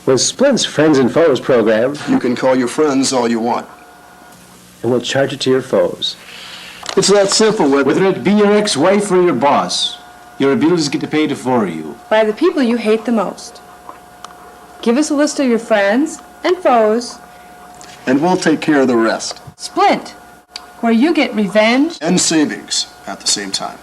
With Splint's Friends and Foes program, You can call your friends all you want. and we'll charge it to your foes. It's that simple, Whether it be your ex-wife or your boss, your abilities get paid for you. By the people you hate the most. Give us a list of your friends and foes. and we'll take care of the rest. Splint, where you get revenge. And savings at the same time.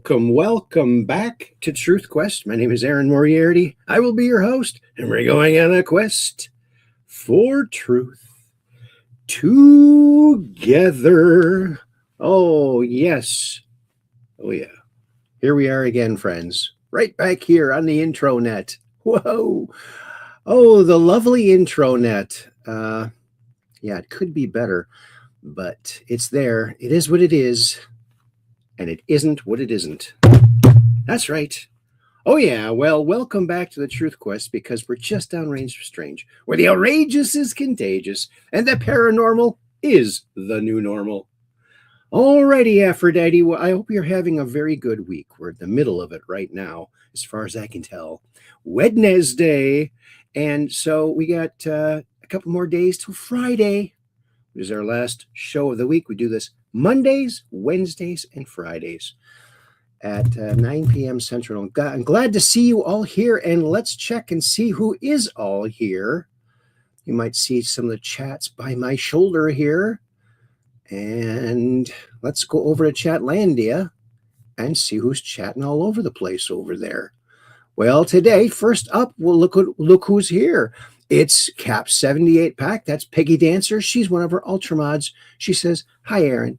Welcome back to Truth Quest. My name is Aaron Moriarity. I will be your host, and we're going on a quest for truth together. Oh, yes. Oh, yeah. Here we are again, friends. Right back here on the intro net. Whoa. Oh, the lovely intro net. Yeah, it could be better, but it's there. It is what it is. And it isn't what it isn't. That's right. Oh, yeah. Well, welcome back to the Truth Quest, because we're just downrange of strange, where the outrageous is contagious and the paranormal is the new normal. Alrighty, Aphrodite. Well, I hope you're having a very good week. We're in the middle of it right now, as far as I can tell. Wednesday. And so we got a couple more days till Friday. It is our last show of the week. We do this Mondays, Wednesdays, and Fridays at 9 p.m. Central. I'm glad to see you all here, and let's check and see who is all here. You might see some of the chats by my shoulder here. And let's go over to Chatlandia and see who's chatting all over the place over there. Well, today, first up, we'll look who's here. It's Cap 78 Pack. That's Peggy Dancer. She's one of our Ultra Mods. She says, "Hi, Aaron.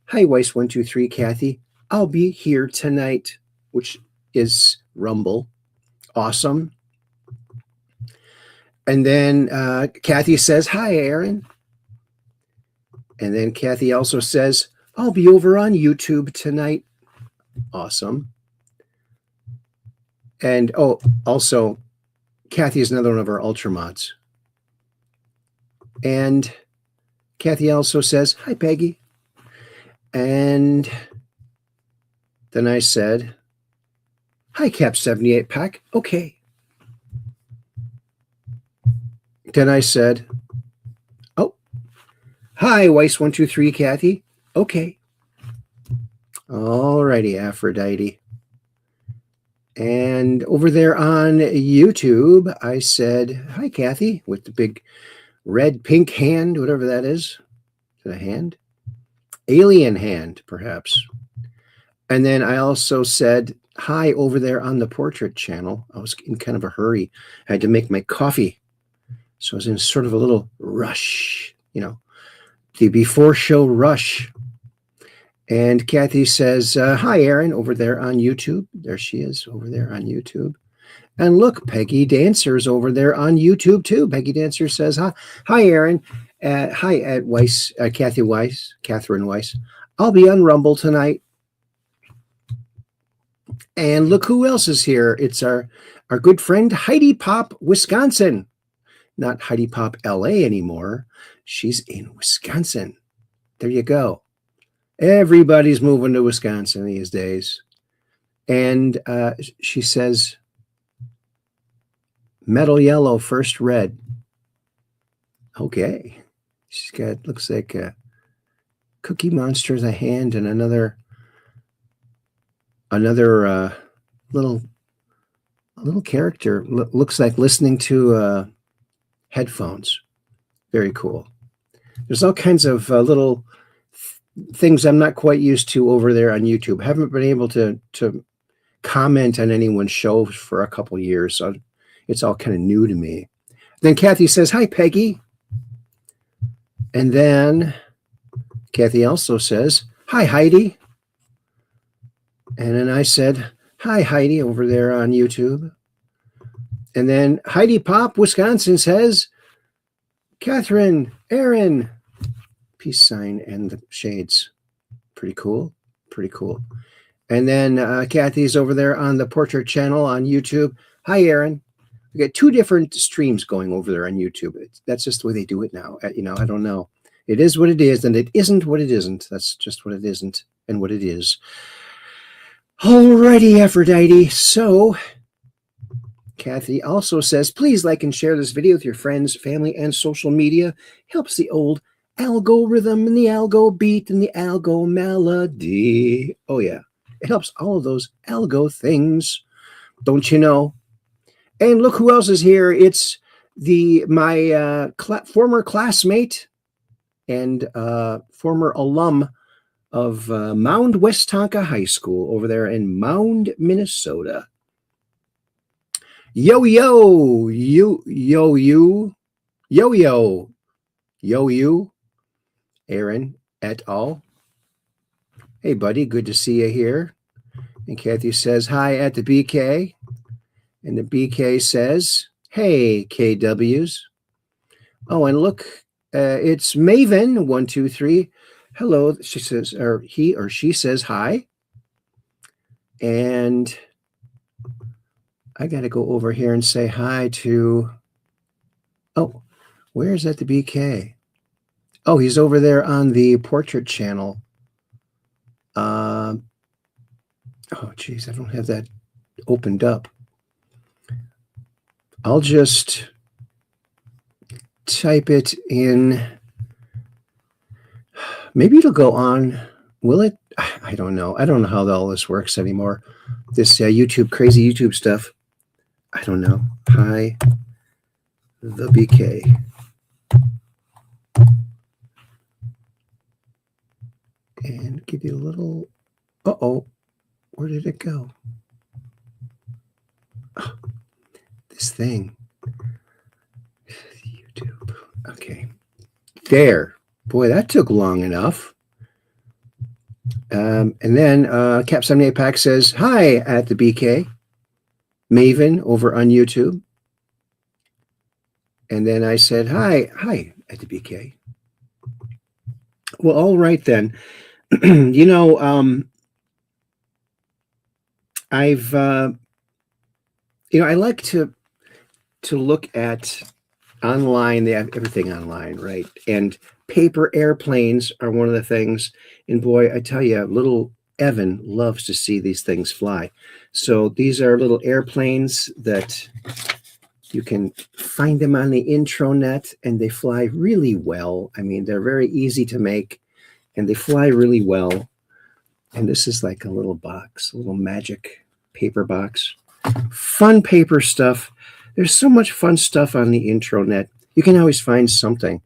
Hi, Weiss123 Kathy. I'll be here tonight," which is Rumble. Awesome. And then Kathy says, "Hi, Aaron." And then Kathy also says, "I'll be over on YouTube tonight." Awesome. And also, Kathy is another one of our Ultra Mods. And Kathy also says, "Hi, Peggy." And then I said, "Hi, Cap 78 Pack. Okay." Then I said, "Oh, hi, Weiss123 Kathy. Okay." Alrighty, Aphrodite. And over there on YouTube, I said, "Hi, Kathy," with the big red, pink hand, whatever that is. Is it a hand? Alien hand, perhaps. And then I also said, "Hi," over there on the portrait channel. I was in kind of a hurry. I had to make my coffee. So I was in sort of a little rush, the before show rush. And Kathy says, "Hi, Aaron," over there on YouTube. There she is over there on YouTube. And look, Peggy Dancer's over there on YouTube too. Peggy Dancer says, "Hi, Aaron. Hi, at Weiss, Catherine Weiss. I'll be on Rumble tonight." And look who else is here. It's our good friend Heidi Pop, Wisconsin. Not Heidi Pop, LA anymore. She's in Wisconsin. There you go. Everybody's moving to Wisconsin these days. And she says, "Metal yellow, first red." Okay. She's got, looks like a Cookie Monster as a hand and another little character. Looks like listening to headphones. Very cool. There's all kinds of little things I'm not quite used to over there on YouTube. Haven't been able to comment on anyone's show for a couple years, so it's all kind of new to me. Then Kathy says, "Hi, Peggy." And then Kathy also says, hi, Heidi. And then I said, hi, Heidi, over there on YouTube. And then Heidi Pop, Wisconsin says, Catherine, Aaron, peace sign and the shades. Pretty cool. Pretty cool. And then Kathy's over there on the Portrait channel on YouTube. Hi, Aaron. We got 2 different streams going over there on YouTube. That's just the way they do it now. I don't know. It is what it is, and it isn't what it isn't. That's just what it isn't and what it is. Alrighty, Aphrodite. So, Kathy also says, please like and share this video with your friends, family, and social media. Helps the old algo rhythm and the algo beat and the algo melody. Oh, yeah. It helps all of those algo things. Don't you know? And look who else is here. It's my former classmate and former alum of Mound West Tonka High School over there in Mound, Minnesota. Yo, yo, you, yo, you, yo, yo, yo, you, Aaron et al. Hey, buddy, good to see you here. And Kathy says, hi at the BK. And the BK says, hey, KWs. Oh, and look, it's Maven, 123. Hello, she says, or he or she says hi. And I got to go over here and say hi to, oh, where's at the BK? Oh, he's over there on the Portrait channel. Oh, geez, I don't have that opened up. I'll just type it in. Maybe it'll go on. Will it? I don't know. I don't know how all this works anymore. This YouTube, crazy YouTube stuff. I don't know. Hi, the BK. And give you a little. Uh-oh. Where did it go? Oh, this thing. YouTube. Okay. There. Boy, that took long enough. And then Cap 78 Pack says, hi at the BK. Maven over on YouTube. And then I said, hi at the BK. Well, all right then. You know, I've, I like to look at online. They have everything online, right? And paper airplanes are one of the things. And boy, I tell you, little Evan loves to see these things fly. So these are little airplanes that you can find them on the intranet, and they fly really well. I mean, they're very easy to make, and they fly really well. And this is like a little box, a little magic paper box. Fun paper stuff. There's so much fun stuff on the intranet. You can always find something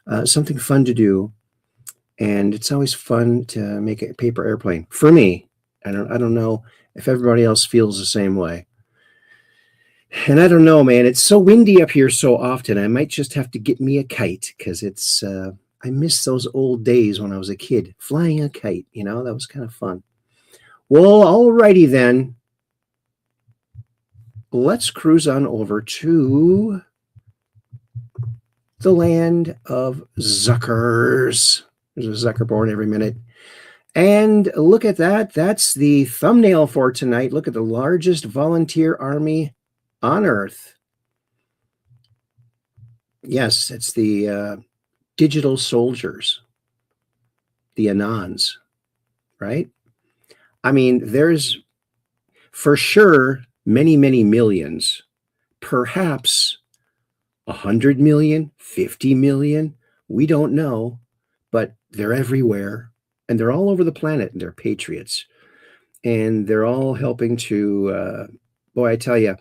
fun to do. And it's always fun to make a paper airplane. For me, I don't know if everybody else feels the same way. And I don't know, man. It's so windy up here so often. I might just have to get me a kite, because it's I miss those old days when I was a kid flying a kite. You know, that was kind of fun. Well, alrighty then. Let's cruise on over to the land of Zuckers. There's a Zucker born every minute. And look at that. That's the thumbnail for tonight. Look at the largest volunteer army on Earth. Yes, it's the digital soldiers, the Anons, right? I mean, there's for sure many, many millions, perhaps 100 million, 50 million. We don't know, but they're everywhere, and they're all over the planet, and they're patriots, and they're all helping to, boy, I tell you,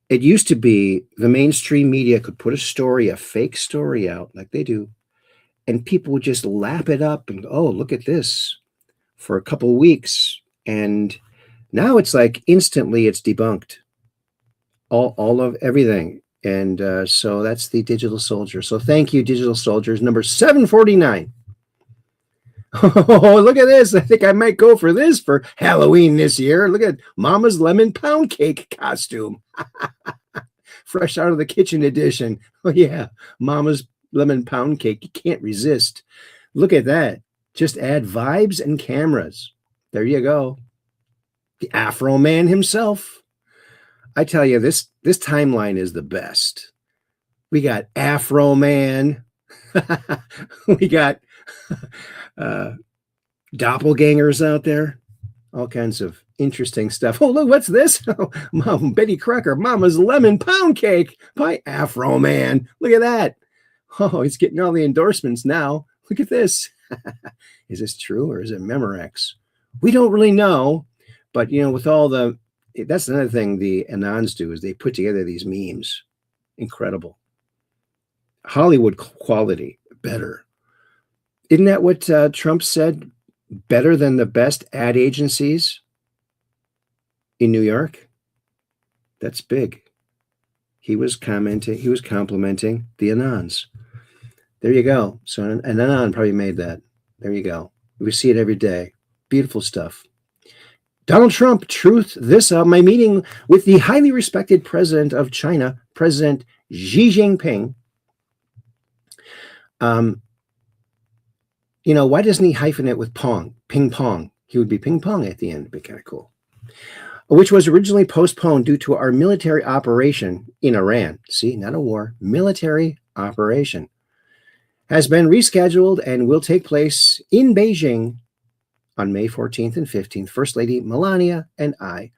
it used to be the mainstream media could put a fake story out like they do, and people would just lap it up and, oh, look at this for a couple of weeks. And now it's like instantly it's debunked. All of everything. And so that's the Digital Soldier. So thank you, Digital Soldiers. Number 749. Oh, look at this. I think I might go for this for Halloween this year. Look at Mama's Lemon Pound Cake costume. Fresh out of the kitchen edition. Oh, yeah. Mama's Lemon Pound Cake. You can't resist. Look at that. Just add vibes and cameras. There you go. The Afro Man himself. I tell you, this timeline is the best. We got Afro Man. We got doppelgangers out there. All kinds of interesting stuff. Oh, look, what's this? Oh, Mom, Betty Crocker, Mama's Lemon Pound Cake by Afro Man. Look at that. Oh, he's getting all the endorsements now. Look at this. Is this true or is it Memorex? We don't really know, but with all that's another thing the Anons do is they put together these memes. Incredible. Hollywood quality, better. Isn't that what Trump said? Better than the best ad agencies in New York? That's big. He was complimenting the Anons. There you go. So an Anon probably made that. There you go. We see it every day. Beautiful stuff. Donald Trump, truth this up. My meeting with the highly respected president of China, President Xi Jinping. Why doesn't he hyphen it with ping pong? He would be ping pong at the end. It'd be kind of cool. Which was originally postponed due to our military operation in Iran. See, not a war, military operation. Has been rescheduled and will take place in Beijing on May 14th and 15th. First Lady Melania and I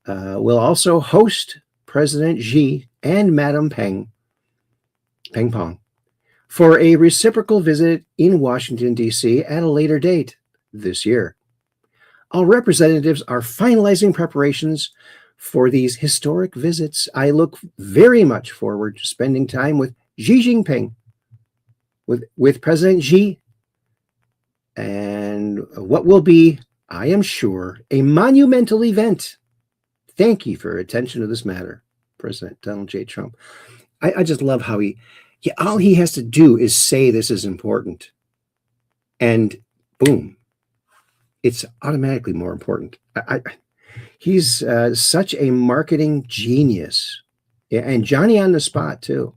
will also host President Xi and Madam Peng Pong for a reciprocal visit in Washington, D.C. at a later date this year. All representatives are finalizing preparations for these historic visits. I look very much forward to spending time with Xi Jinping, with President Xi, and what will be, I am sure, a monumental event. Thank you for your attention to this matter, President Donald J. Trump. I just love how all he has to do is say this is important, and boom, it's automatically more important. He's such a marketing genius, and Johnny on the spot too.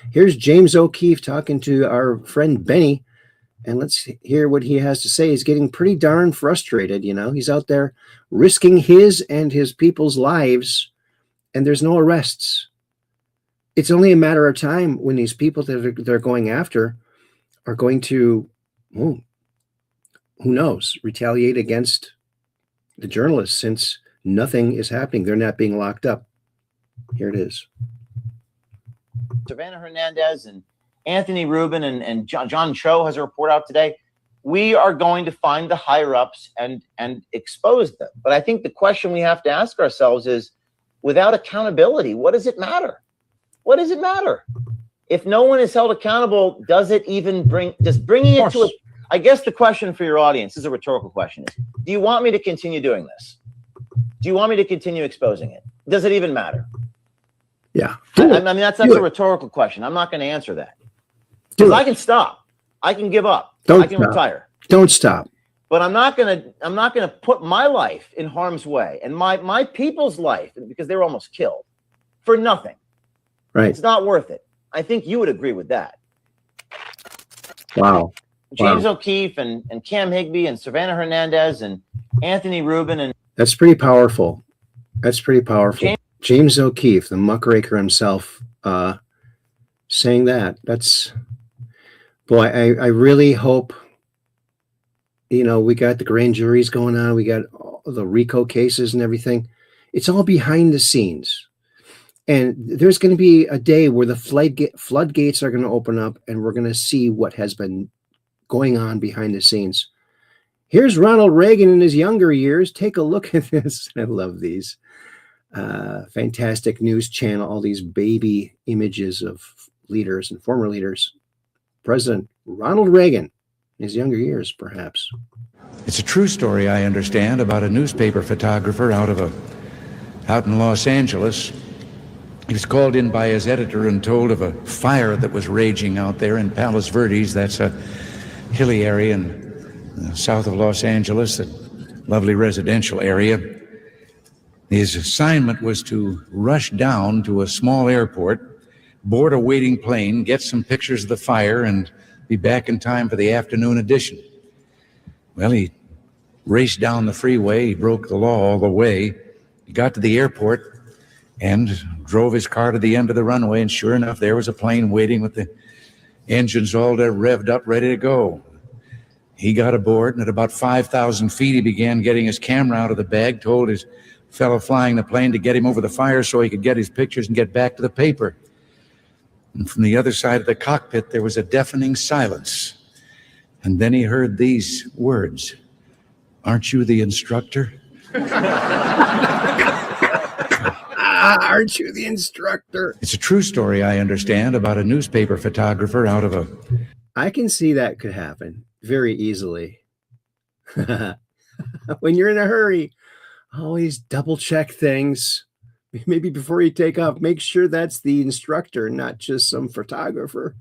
Here's James O'Keefe talking to our friend Benny, and let's hear what he has to say. He's getting pretty darn frustrated. He's out there risking his and his people's lives, and there's no arrests. It's only a matter of time when these people that they're going after are going to, who knows, retaliate against the journalists, since nothing is happening. They're not being locked up. Here it is. Savannah Hernandez and Anthony Rubin and John Cho has a report out today. We are going to find the higher-ups and expose them. But I think the question we have to ask ourselves is, without accountability, what does it matter? What does it matter? If no one is held accountable, does it even bringing it to I guess the question for your audience is a rhetorical question. Do you want me to continue doing this? Do you want me to continue exposing it? Does it even matter? Yeah. I mean, that's a rhetorical question. I'm not going to answer that. Because I can stop. I can give up. I can retire. Don't stop. But I'm not gonna put my life in harm's way and my people's life, because they were almost killed, for nothing. Right. It's not worth it. I think you would agree with that. Wow. James O'Keefe and Cam Higbee and Savannah Hernandez and Anthony Rubin and that's pretty powerful. James O'Keefe, the muckraker himself, saying that. That's, boy, I really hope, we got the grand juries going on. We got all the RICO cases and everything. It's all behind the scenes. And there's going to be a day where the floodgates are going to open up, and we're going to see what has been going on behind the scenes. Here's Ronald Reagan in his younger years. Take a look at this. I love these. Fantastic news channel, all these baby images of leaders and former leaders. President Ronald Reagan, in his younger years, perhaps. It's a true story, I understand, about a newspaper photographer out in Los Angeles. He was called in by his editor and told of a fire that was raging out there in Palos Verdes. That's a hilly area in south of Los Angeles, a lovely residential area. His assignment was to rush down to a small airport, board a waiting plane, get some pictures of the fire, and be back in time for the afternoon edition. Well, he raced down the freeway. He broke the law all the way. He got to the airport and drove his car to the end of the runway, and sure enough, there was a plane waiting with the engines all revved up, ready to go. He got aboard, and at about 5,000 feet, he began getting his camera out of the bag, told his fellow flying the plane to get him over the fire so he could get his pictures and get back to the paper. And from the other side of the cockpit, there was a deafening silence. And then he heard these words, "Aren't you the instructor?" Aren't you the instructor? It's a true story, I understand, about a newspaper photographer out of a... I can see that could happen very easily. When you're in a hurry, always double check things. Maybe before you take off, make sure that's the instructor, not just some photographer.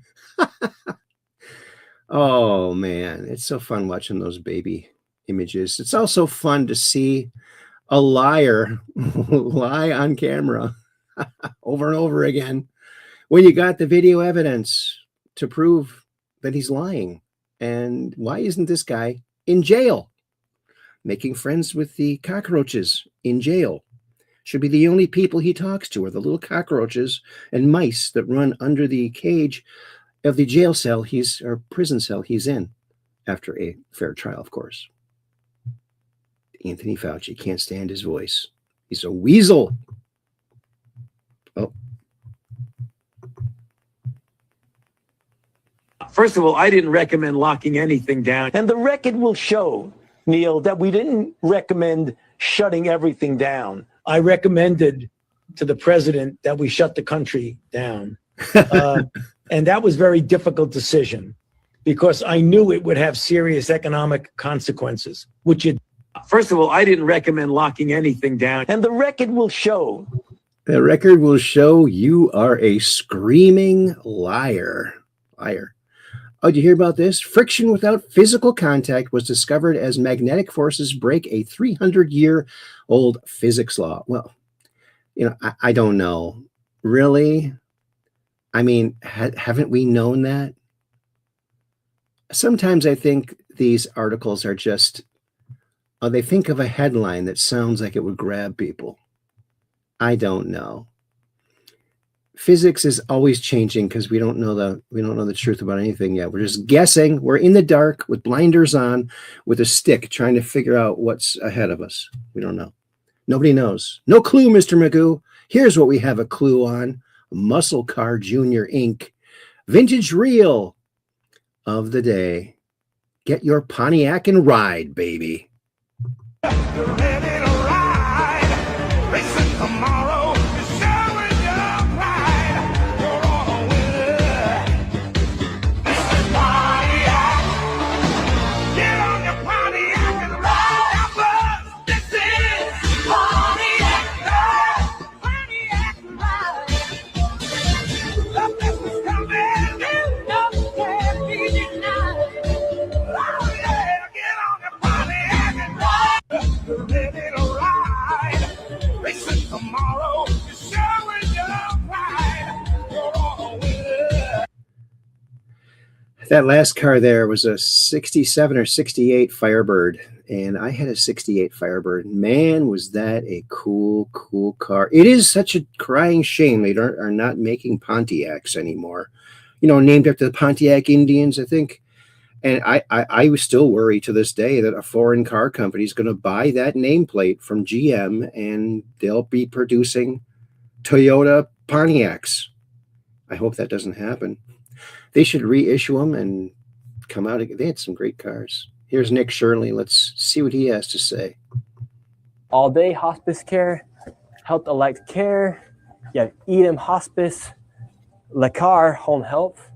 Oh, man, it's so fun watching those baby images. It's also fun to see a liar lie on camera over and over again when you got the video evidence to prove that he's lying. And why isn't this guy in jail? Making friends with the cockroaches in jail. Should be the only people he talks to are the little cockroaches and mice that run under the cage of the jail cell or prison cell he's in, after a fair trial, of course. Anthony Fauci, can't stand his voice. He's a weasel. Oh. First of all, I didn't recommend locking anything down. And the record will show, Neil, that we didn't recommend shutting everything down. I recommended to the president that we shut the country down. And that was a very difficult decision because I knew it would have serious economic consequences, which it. First of all, I didn't recommend locking anything down. And the record will show. The record will show you are a screaming liar. Liar. Oh, did you hear about this? Friction without physical contact was discovered as magnetic forces break a 300-year-old physics law. Well, I don't know. Really? I mean, haven't we known that? Sometimes I think these articles are just, they think of a headline that sounds like it would grab people. I don't know. Physics is always changing because we don't know the truth about anything yet. We're just guessing. We're in the dark with blinders on, with a stick, trying to figure out what's ahead of us. We don't know. Nobody knows. No clue, Mr. Magoo. Here's what we have a clue on. Muscle Car Junior Inc. Vintage reel of the day. Get your Pontiac and ride, baby. That last car there was a 67 or 68 Firebird, and I had a 68 Firebird. Man, was that a cool car. It is such a crying shame they are not making Pontiacs anymore. Named after the Pontiac Indians, I think. And I was still worried to this day that a foreign car company is going to buy that nameplate from GM, and they'll be producing Toyota Pontiacs. I hope that doesn't happen. They should reissue them and come out again. They had some great cars. Here's Nick Shirley. Let's see what he has to say. All day hospice care, health elect care, you have Edom Hospice, Lacar Home Health,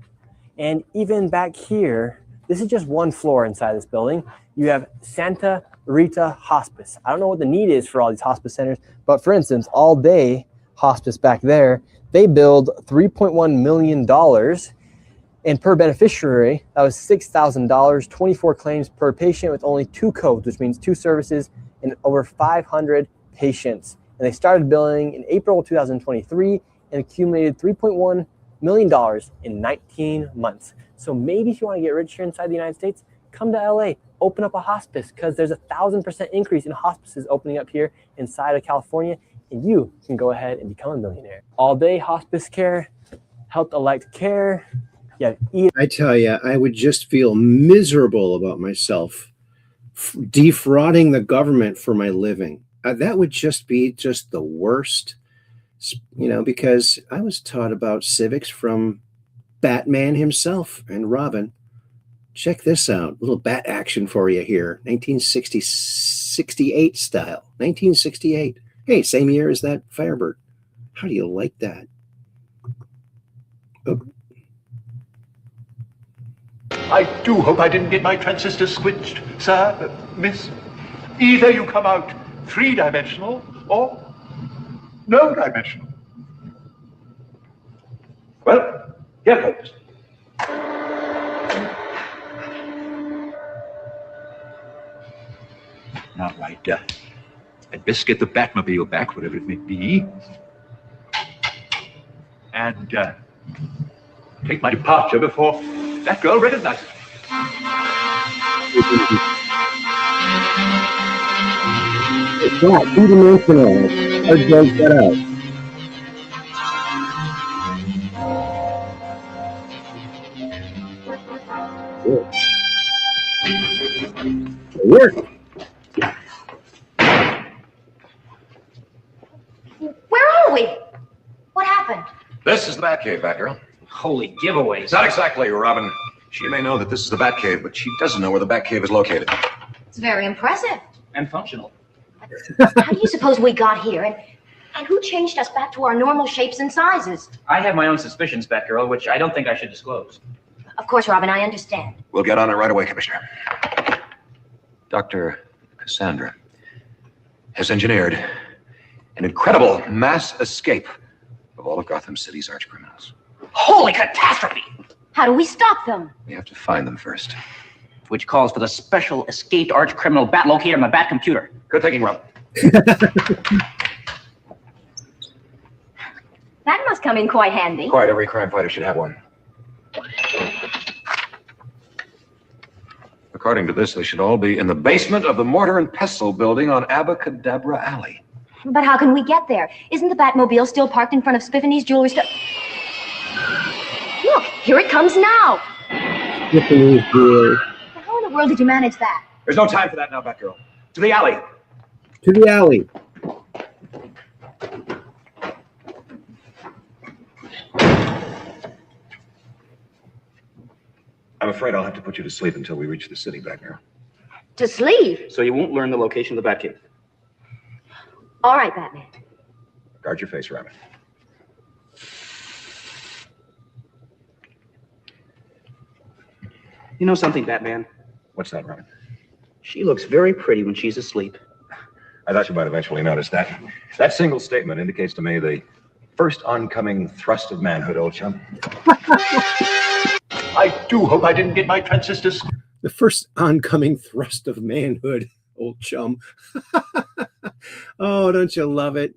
and even back here, this is just one floor inside this building. You have Santa Rita Hospice. I don't know what the need is for all these hospice centers, but for instance, all day hospice back there, They billed $3.1 million, and per beneficiary, that was $6,000, 24 claims per patient with only 2 codes, which means 2 services and over 500 patients. And they started billing in April 2023 and accumulated $3.1 million in 19 months. So maybe if you want to get rich here inside the United States, come to LA, open up a hospice, because there's 1,000% increase in hospices opening up here inside of California, and you can go ahead and become a millionaire. All day hospice care, health elect care, I tell you, I would just feel miserable about myself defrauding the government for my living. That would just be just the worst, because I was taught about civics from Batman himself and Robin. Check this out. Little bat action for you here. 1968 style. 1968. Hey, same year as that Firebird. How do you like that? Oh. I do hope I didn't get my transistor switched, sir, miss. Either you come out 3-dimensional or no dimensional. Well, here goes. All right, I'd best get the Batmobile back, whatever it may be, and take my departure before that girl recognizes me. It's not 2-dimensional. Hard to get that out. It worked. Where are we? What happened? This is the Batcave, Batgirl. Holy giveaways. Not exactly, Robin. She may know that this is the Batcave, but she doesn't know where the Batcave is located. It's very impressive. And functional. How do you suppose we got here? And who changed us back to our normal shapes and sizes? I have my own suspicions, Batgirl, which I don't think I should disclose. Of course, Robin, I understand. We'll get on it right away, Commissioner. Dr. Cassandra has engineered an incredible mass escape of all of Gotham City's archcriminals. Holy catastrophe! How do we stop them? We have to find them first. Which calls for the special escaped arch criminal bat locator on the bat computer. Good thinking, Rob. That must come in quite handy. Quite every crime fighter should have one. According to this, they should all be in the basement of the Mortar and Pestle building on Abacadabra Alley. But how can we get there? Isn't the Batmobile still parked in front of Spiffany's jewelry store? Look, here it comes now. Spiffany's jewelry. How in the world did you manage that? There's no time for that now, Batgirl. To the alley. To the alley. I'm afraid I'll have to put you to sleep until we reach the city, Batgirl. To sleep? So you won't learn the location of the Batcave. All right, Batman. Guard your face, Rabbit. You know something, Batman? What's that, Rabbit? She looks very pretty when she's asleep. I thought you might eventually notice that. That single statement indicates to me the first oncoming thrust of manhood, old chum. I do hope I didn't get my transistors. The first oncoming thrust of manhood, old chum. Oh, don't you love it?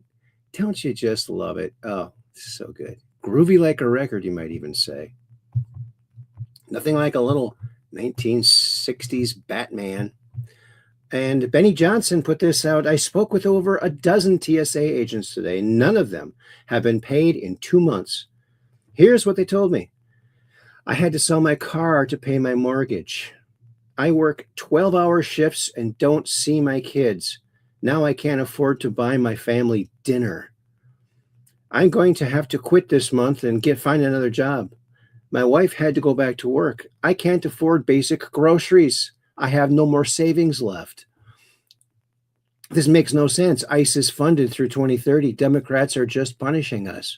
Don't you just love it? Oh, so good. Groovy like a record, you might even say. Nothing like a little 1960s Batman. And Benny Johnson put this out. I spoke with over a dozen TSA agents today. None of them have been paid in 2 months. Here's what they told me. I had to sell my car to pay my mortgage. I work 12-hour shifts and don't see my kids. Now I can't afford to buy my family dinner. I'm going to have to quit this month and find another job. My wife had to go back to work. I can't afford basic groceries. I have no more savings left. This makes no sense. ICE is funded through 2030. Democrats are just punishing us.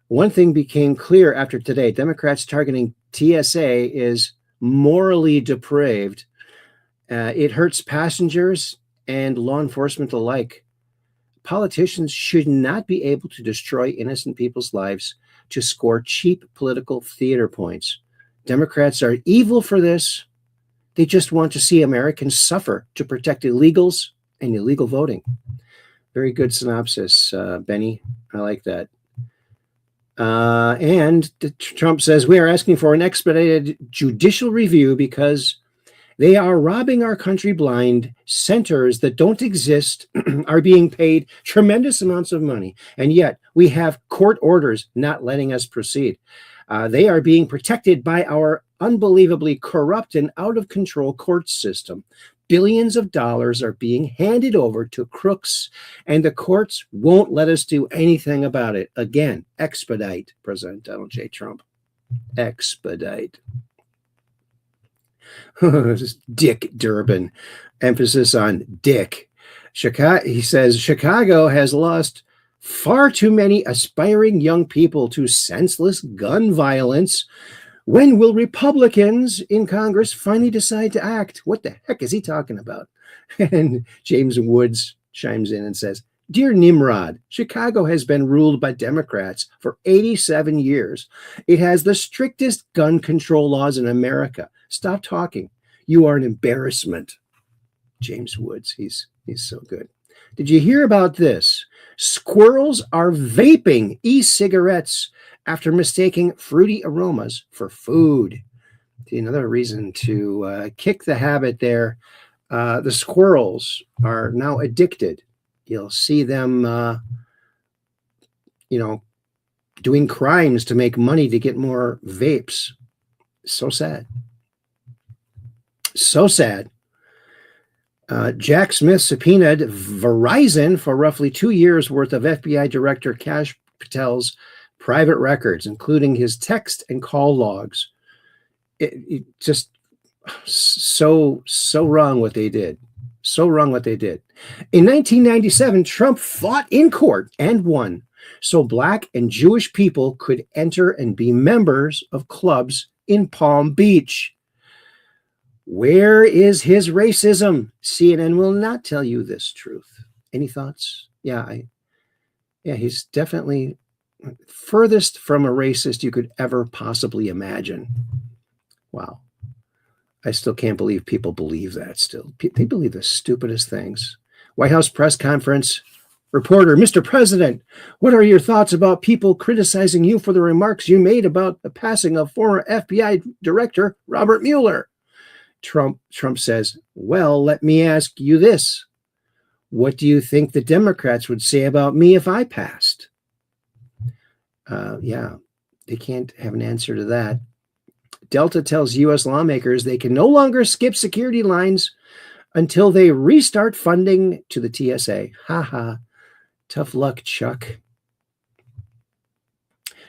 One thing became clear after today. Democrats targeting TSA is morally depraved. It hurts passengers and law enforcement alike. Politicians should not be able to destroy innocent people's lives to score cheap political theater points. Democrats are evil for this. They just want to see Americans suffer to protect illegals and illegal voting. Very good synopsis, Benny. I like that. And Trump says, we are asking for an expedited judicial review because they are robbing our country blind. Centers that don't exist are being paid tremendous amounts of money. And yet we have court orders not letting us proceed. They are being protected by our unbelievably corrupt and out of control court system. Billions of dollars are being handed over to crooks, and the courts won't let us do anything about it. Again, expedite, President Donald J. Trump. Expedite. Dick Durbin. Emphasis on Dick. He says, Chicago has lost far too many aspiring young people to senseless gun violence. When will Republicans in Congress finally decide to act? What the heck is he talking about? And James Woods chimes in and says, Dear Nimrod, Chicago has been ruled by Democrats for 87 years. It has the strictest gun control laws in America. Stop talking. You are an embarrassment. James Woods, he's so good. Did you hear about this? Squirrels are vaping e-cigarettes after mistaking fruity aromas for food. Another reason to kick the habit there. The squirrels are now addicted. You'll see them, doing crimes to make money to get more vapes. So sad. So sad. Jack Smith subpoenaed Verizon for roughly 2 years worth of FBI Director Kash Patel's private records, including his text and call logs. It just so wrong what they did. So wrong what they did. In 1997, Trump fought in court and won, so Black and Jewish people could enter and be members of clubs in Palm Beach. Where is his racism? CNN will not tell you this truth. Any thoughts? Yeah, he's definitely furthest from a racist you could ever possibly imagine. Wow. I still can't believe people believe that still. They believe the stupidest things. White House press conference. Reporter, Mr. President, what are your thoughts about people criticizing you for the remarks you made about the passing of former FBI Director Robert Mueller? Trump says, well, let me ask you this. What do you think the Democrats would say about me if I passed? They can't have an answer to that. Delta tells U.S. lawmakers they can no longer skip security lines until they restart funding to the TSA. Ha. Tough luck, Chuck.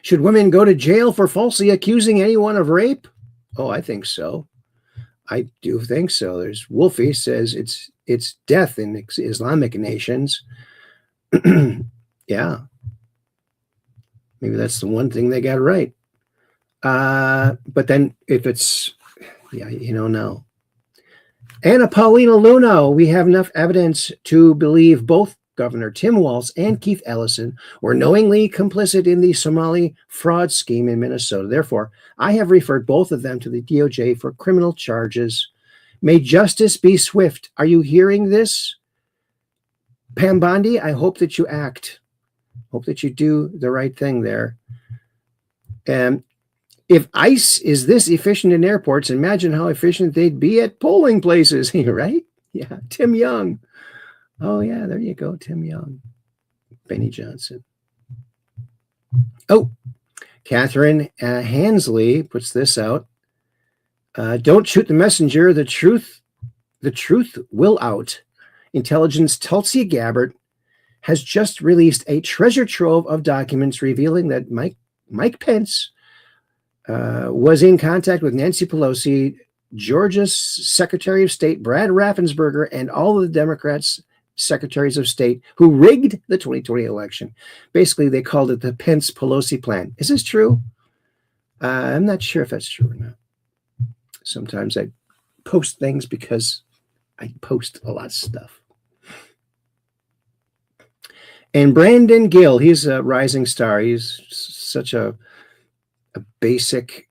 Should women go to jail for falsely accusing anyone of rape? Oh, I think so. I do think so. There's Wolfie says it's death in Islamic nations. Yeah. Maybe that's the one thing they got right. But then if it's, no. Anna Paulina Luna, we have enough evidence to believe both Governor Tim Walz and Keith Ellison were knowingly complicit in the Somali fraud scheme in Minnesota. Therefore, I have referred both of them to the DOJ for criminal charges. May justice be swift. Are you hearing this? Pam Bondi, I hope that you act. Hope that you do the right thing there. And if ICE is this efficient in airports, imagine how efficient they'd be at polling places, right? Yeah, Tim Young. Oh, yeah, there you go, Tim Young. Benny Johnson. Oh, Catherine Hansley puts this out. Don't shoot the messenger. The truth will out. Intelligence Tulsi Gabbard has just released a treasure trove of documents revealing that Mike Pence was in contact with Nancy Pelosi, Georgia's Secretary of State Brad Raffensperger, and all of the Democrats' secretaries of state who rigged the 2020 election. Basically, they called it the Pence-Pelosi plan. Is this true? I'm not sure if that's true or not. Sometimes I post things because I post a lot of stuff. And Brandon Gill, he's a rising star. He's such a basic,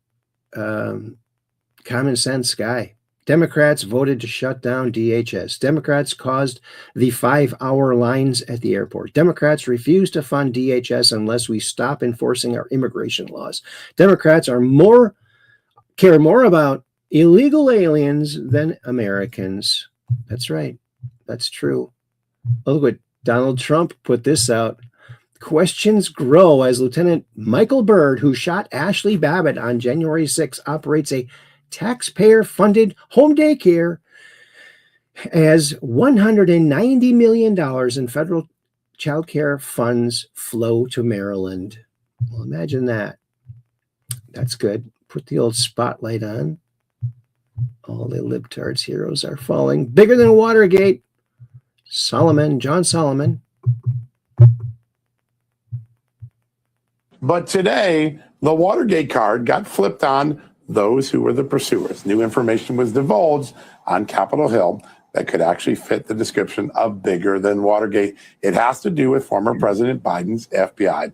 common sense guy. Democrats voted to shut down DHS. Democrats caused the 5-hour lines at the airport. Democrats refuse to fund DHS unless we stop enforcing our immigration laws. Democrats care more about illegal aliens than Americans. That's right. That's true. Oh, look what Donald Trump put this out. Questions grow as Lieutenant Michael Byrd, who shot Ashley Babbitt on January 6, operates a taxpayer-funded home daycare as $190 million in federal child care funds flow to Maryland. Well, imagine that. That's good. Put the old spotlight on. All the libtards heroes are falling. Bigger than Watergate. John Solomon. But today, the Watergate card got flipped on those who were the pursuers. New information was divulged on Capitol Hill that could actually fit the description of bigger than Watergate. It has to do with former President Biden's FBI.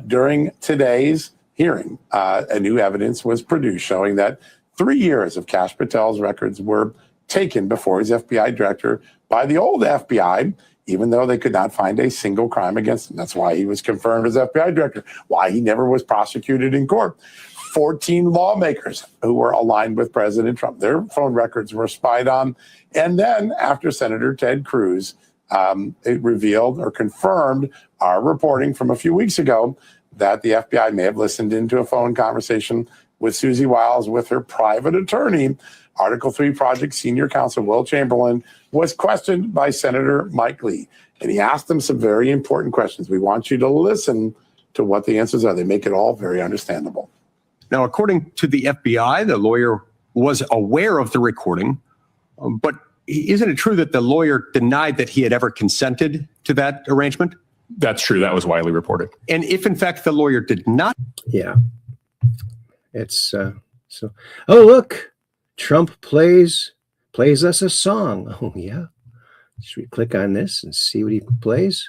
During today's hearing, a new evidence was produced showing that 3 years of Kash Patel's records were taken before his FBI director by the old FBI, even though they could not find a single crime against him. That's why he was confirmed as FBI director, why he never was prosecuted in court. 14 lawmakers who were aligned with President Trump, their phone records were spied on. And then after Senator Ted Cruz it revealed or confirmed our reporting from a few weeks ago that the FBI may have listened into a phone conversation with Susie Wiles with her private attorney, Article 3 Project Senior Counsel Will Chamberlain, was questioned by Senator Mike Lee. And he asked them some very important questions. We want you to listen to what the answers are. They make it all very understandable. Now, according to the FBI, the lawyer was aware of the recording, but isn't it true that the lawyer denied that he had ever consented to that arrangement? That's true. That was widely reported. And if, in fact, the lawyer did not... Yeah. It's so... Oh, look! Trump plays us a song. Oh, yeah. Should we click on this and see what he plays?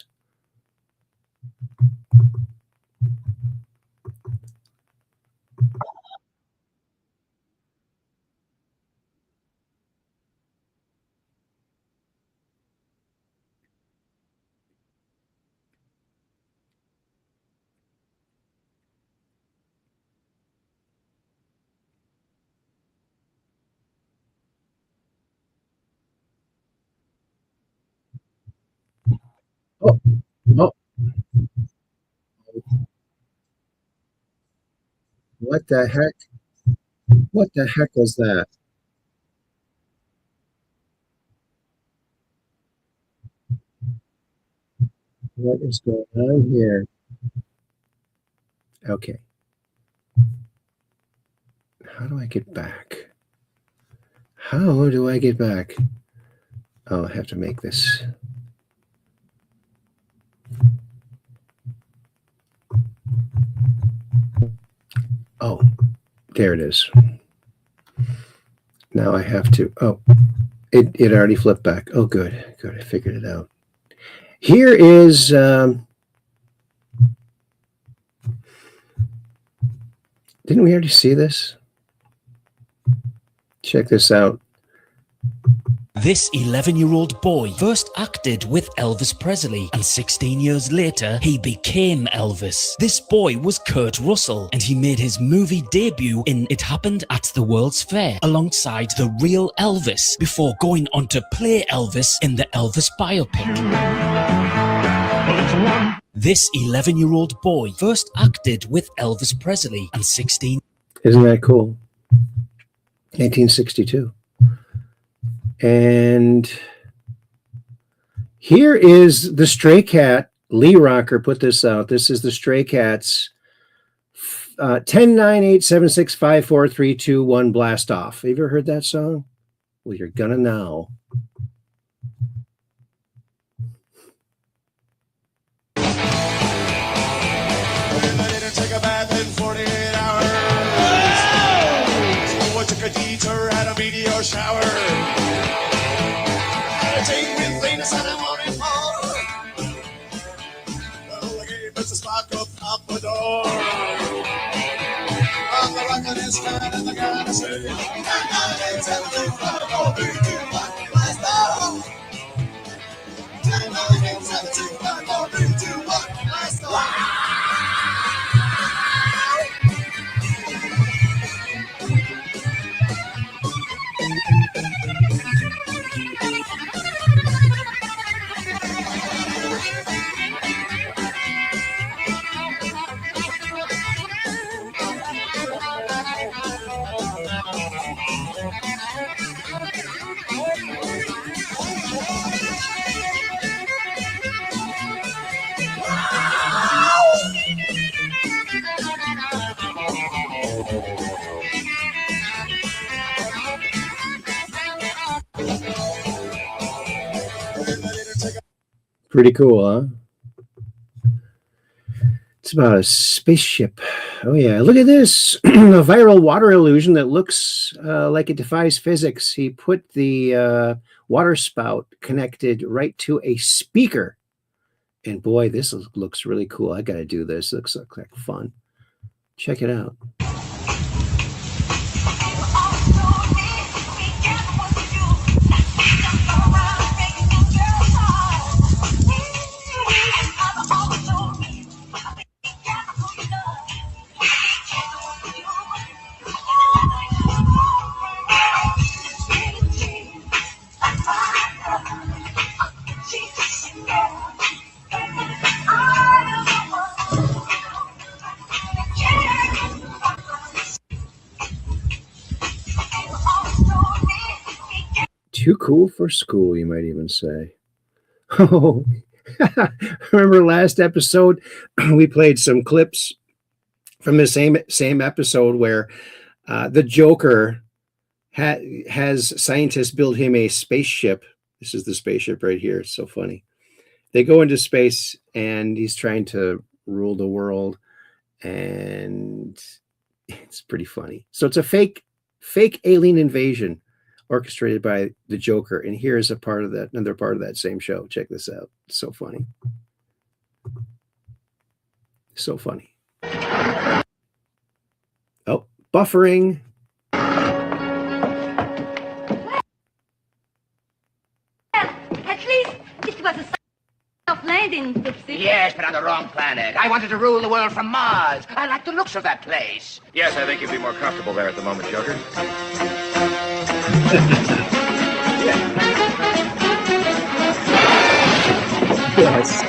Oh. What the heck? What the heck was that? What is going on here? Okay. How do I get back? How do I get back? Oh, I have to make this. Oh, there it is. Now I have to, oh, it already flipped back. Oh, good, I figured it out. Here is, didn't we already see this? Check this out. This 11-year-old boy first acted with Elvis Presley, and 16 years later, he became Elvis. This boy was Kurt Russell, and he made his movie debut in It Happened at the World's Fair alongside the real Elvis before going on to play Elvis in the Elvis biopic. This 11-year-old boy first acted with Elvis Presley, and 16... Isn't that cool? 1962. And here is the Stray Cat. Lee Rocker put this out. This is the Stray Cats 10-9-8-7-6-5-4-3-2-1 blast off. Have you ever heard that song? Well, you're gonna now. Take a bath in 48 hours. So I took a detour, had a meteor shower. Take with Venus on a morning fall. store. On the rock and it's kind and the guy say, I ain't telling you what I'm gonna be doing what last time. I ain't telling you what I'm gonna be doing what last time. Pretty cool, huh? It's about a spaceship. Oh, yeah. Look at this. A viral water illusion that looks like it defies physics. He put the water spout connected right to a speaker. And boy, this looks really cool. I got to do this. It looks like fun. Check it out. Too cool for school, you might even say. Oh, remember last episode? We played some clips from the same episode where the Joker has scientists build him a spaceship. This is the spaceship right here. It's so funny. They go into space and he's trying to rule the world, and it's pretty funny. So it's a fake alien invasion orchestrated by the Joker, and here's another part of that same show. Check this out. It's so funny. So funny. Oh, buffering. At least it was a soft landing, Pixie. Yes, but on the wrong planet. I wanted to rule the world from Mars. I like the looks of that place. Yes, I think you'd be more comfortable there at the moment, Joker. Yes.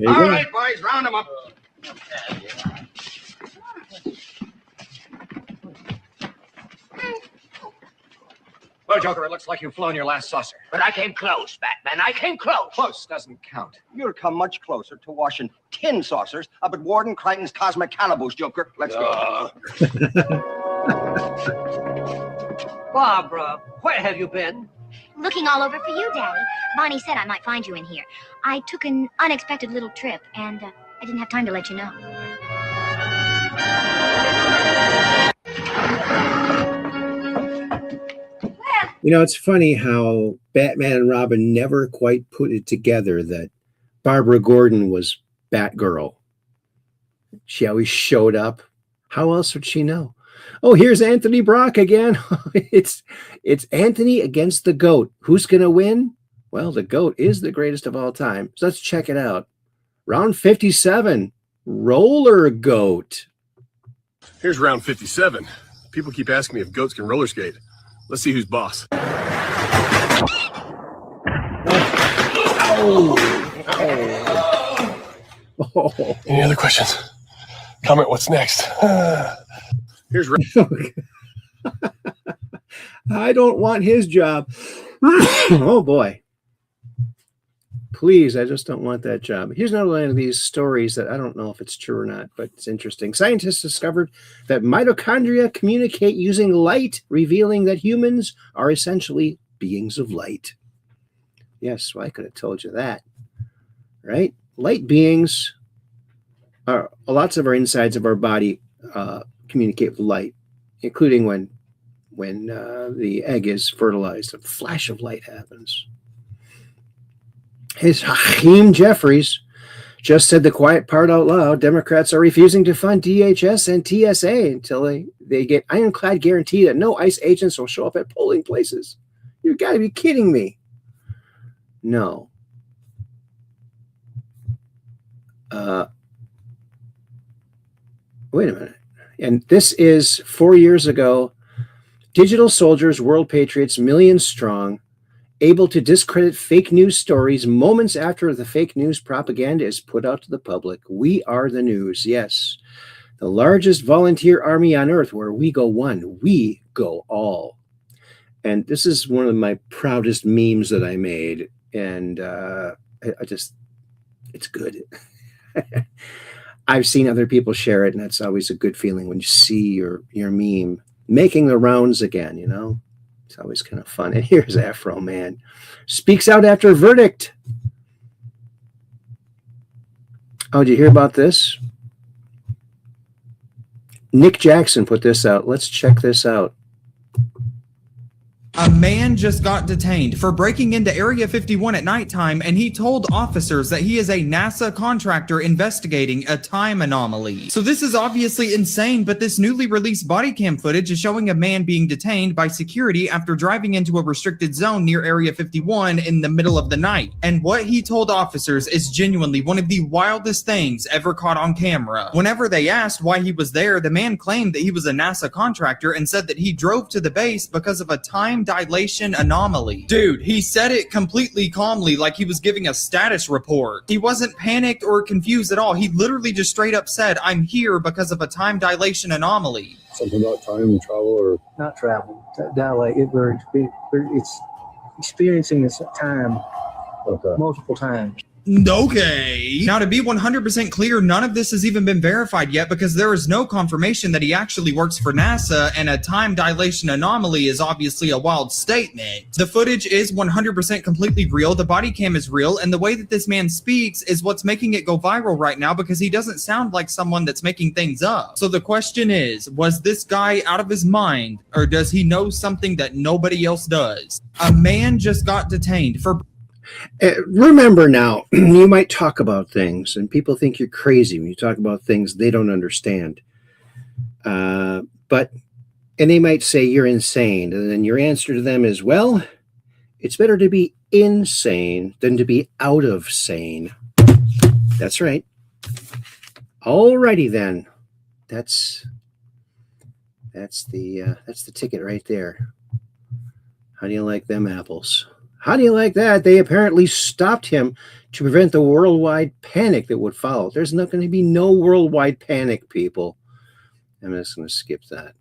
All right, boys, round them up. Well, Joker, it looks like you've flown your last saucer. But I came close, Batman. I came close. Close doesn't count. You'll come much closer to washing 10 saucers up at Warden Crichton's Cosmic Calaboose, Joker. Let's go. Barbara, where have you been? Looking all over for you, Daddy. Bonnie said I might find you in here. I took an unexpected little trip, and I didn't have time to let you know. You know, it's funny how Batman and Robin never quite put it together that Barbara Gordon was Batgirl. She always showed up. How else would she know? Oh, here's Anthony Brock again. It's Anthony against the GOAT. Who's going to win? Well, the GOAT is the greatest of all time. So let's check it out. Round 57, Roller Goat. Here's round 57. People keep asking me if goats can roller skate. Let's see who's boss. Oh. Any other questions? Comment what's next. Here's I don't want his job. Oh boy. Please, I just don't want that job. Here's another one of these stories that I don't know if it's true or not, but it's interesting. Scientists discovered that mitochondria communicate using light, revealing that humans are essentially beings of light. Yes, well, I could have told you that, right? Light beings are lots of our insides of our body communicate with light, including when the egg is fertilized. A flash of light happens. His Hakeem Jeffries just said the quiet part out loud. Democrats are refusing to fund DHS and TSA until they get ironclad guarantee that no ICE agents will show up at polling places. You've got to be kidding me. No. Wait a minute. And this is 4 years ago. Digital soldiers, world patriots, millions strong, able to discredit fake news stories moments after the fake news propaganda is put out to the public. We are the news. Yes. The largest volunteer army on earth, where we go one, we go all. And this is one of my proudest memes that I made. And it's good. I've seen other people share it, and it's always a good feeling when you see your meme making the rounds again, you know? It's always kind of fun. And here's Afro Man. Speaks out after verdict. Oh, did you hear about this? Nick Jackson put this out. Let's check this out. A man just got detained for breaking into Area 51 at nighttime, and he told officers that he is a NASA contractor investigating a time anomaly. So this is obviously insane, but this newly released body cam footage is showing a man being detained by security after driving into a restricted zone near Area 51 in the middle of the night. And what he told officers is genuinely one of the wildest things ever caught on camera. Whenever they asked why he was there, the man claimed that he was a NASA contractor and said that he drove to the base because of a time dilation anomaly. Dude, he said it completely calmly, like he was giving a status report. He wasn't panicked or confused at all. He literally just straight up said, "I'm here because of a time dilation anomaly." Something about time travel or not travel, dilate. It's experiencing this time multiple times. Okay. Now, to be 100% clear, none of this has even been verified yet because there is no confirmation that he actually works for NASA, and a time dilation anomaly is obviously a wild statement. The footage is 100% completely real, the body cam is real, and the way that this man speaks is what's making it go viral right now because he doesn't sound like someone that's making things up. So the question is, was this guy out of his mind, or does he know something that nobody else does? A man just got detained for... Remember now, you might talk about things and people think you're crazy when you talk about things they don't understand. And they might say you're insane. And then your answer to them is, well, it's better to be insane than to be out of sane. That's right. Alrighty then. That's the ticket right there. How do you like them apples? How do you like that? They apparently stopped him to prevent the worldwide panic that would follow. There's not going to be no worldwide panic, people. I'm just going to skip that.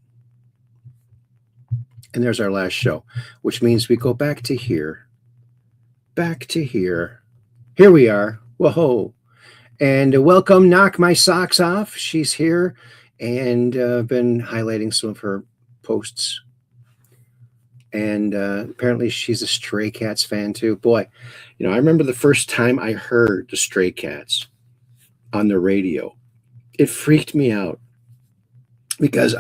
And there's our last show, which means we go back to here. Back to here. Here we are. Whoa. And welcome, Knock My Socks Off. She's here and been highlighting some of her posts. And apparently she's a Stray Cats fan too. Boy, you know, I remember the first time I heard the Stray Cats on the radio. It freaked me out because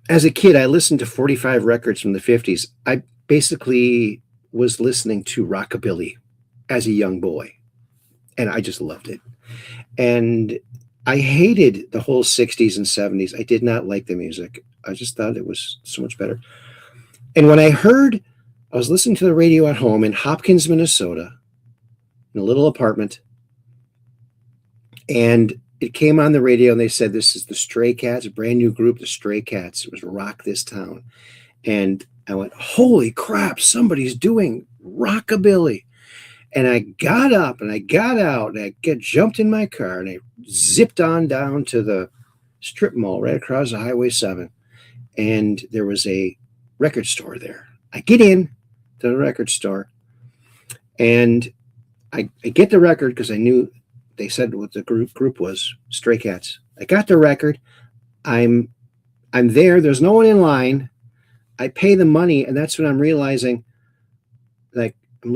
as a kid, I listened to 45 records from the 50s. I basically was listening to rockabilly as a young boy, and I just loved it. And I hated the whole 60s and 70s. I did not like the music. I just thought it was so much better. And when I was listening to the radio at home in Hopkins, Minnesota, in a little apartment, and it came on the radio and they said, this is the Stray Cats, a brand new group, the Stray Cats. It was Rock This Town. And I went, holy crap, somebody's doing rockabilly. And I got up and I got out and I jumped in my car and I zipped on down to the strip mall right across the Highway 7. And there was a record store there. I get in to the record store and I get the record because I knew they said what the group was, Stray Cats. I got the record. I'm there. There's no one in line. I pay the money, and that's when I'm realizing, like, they're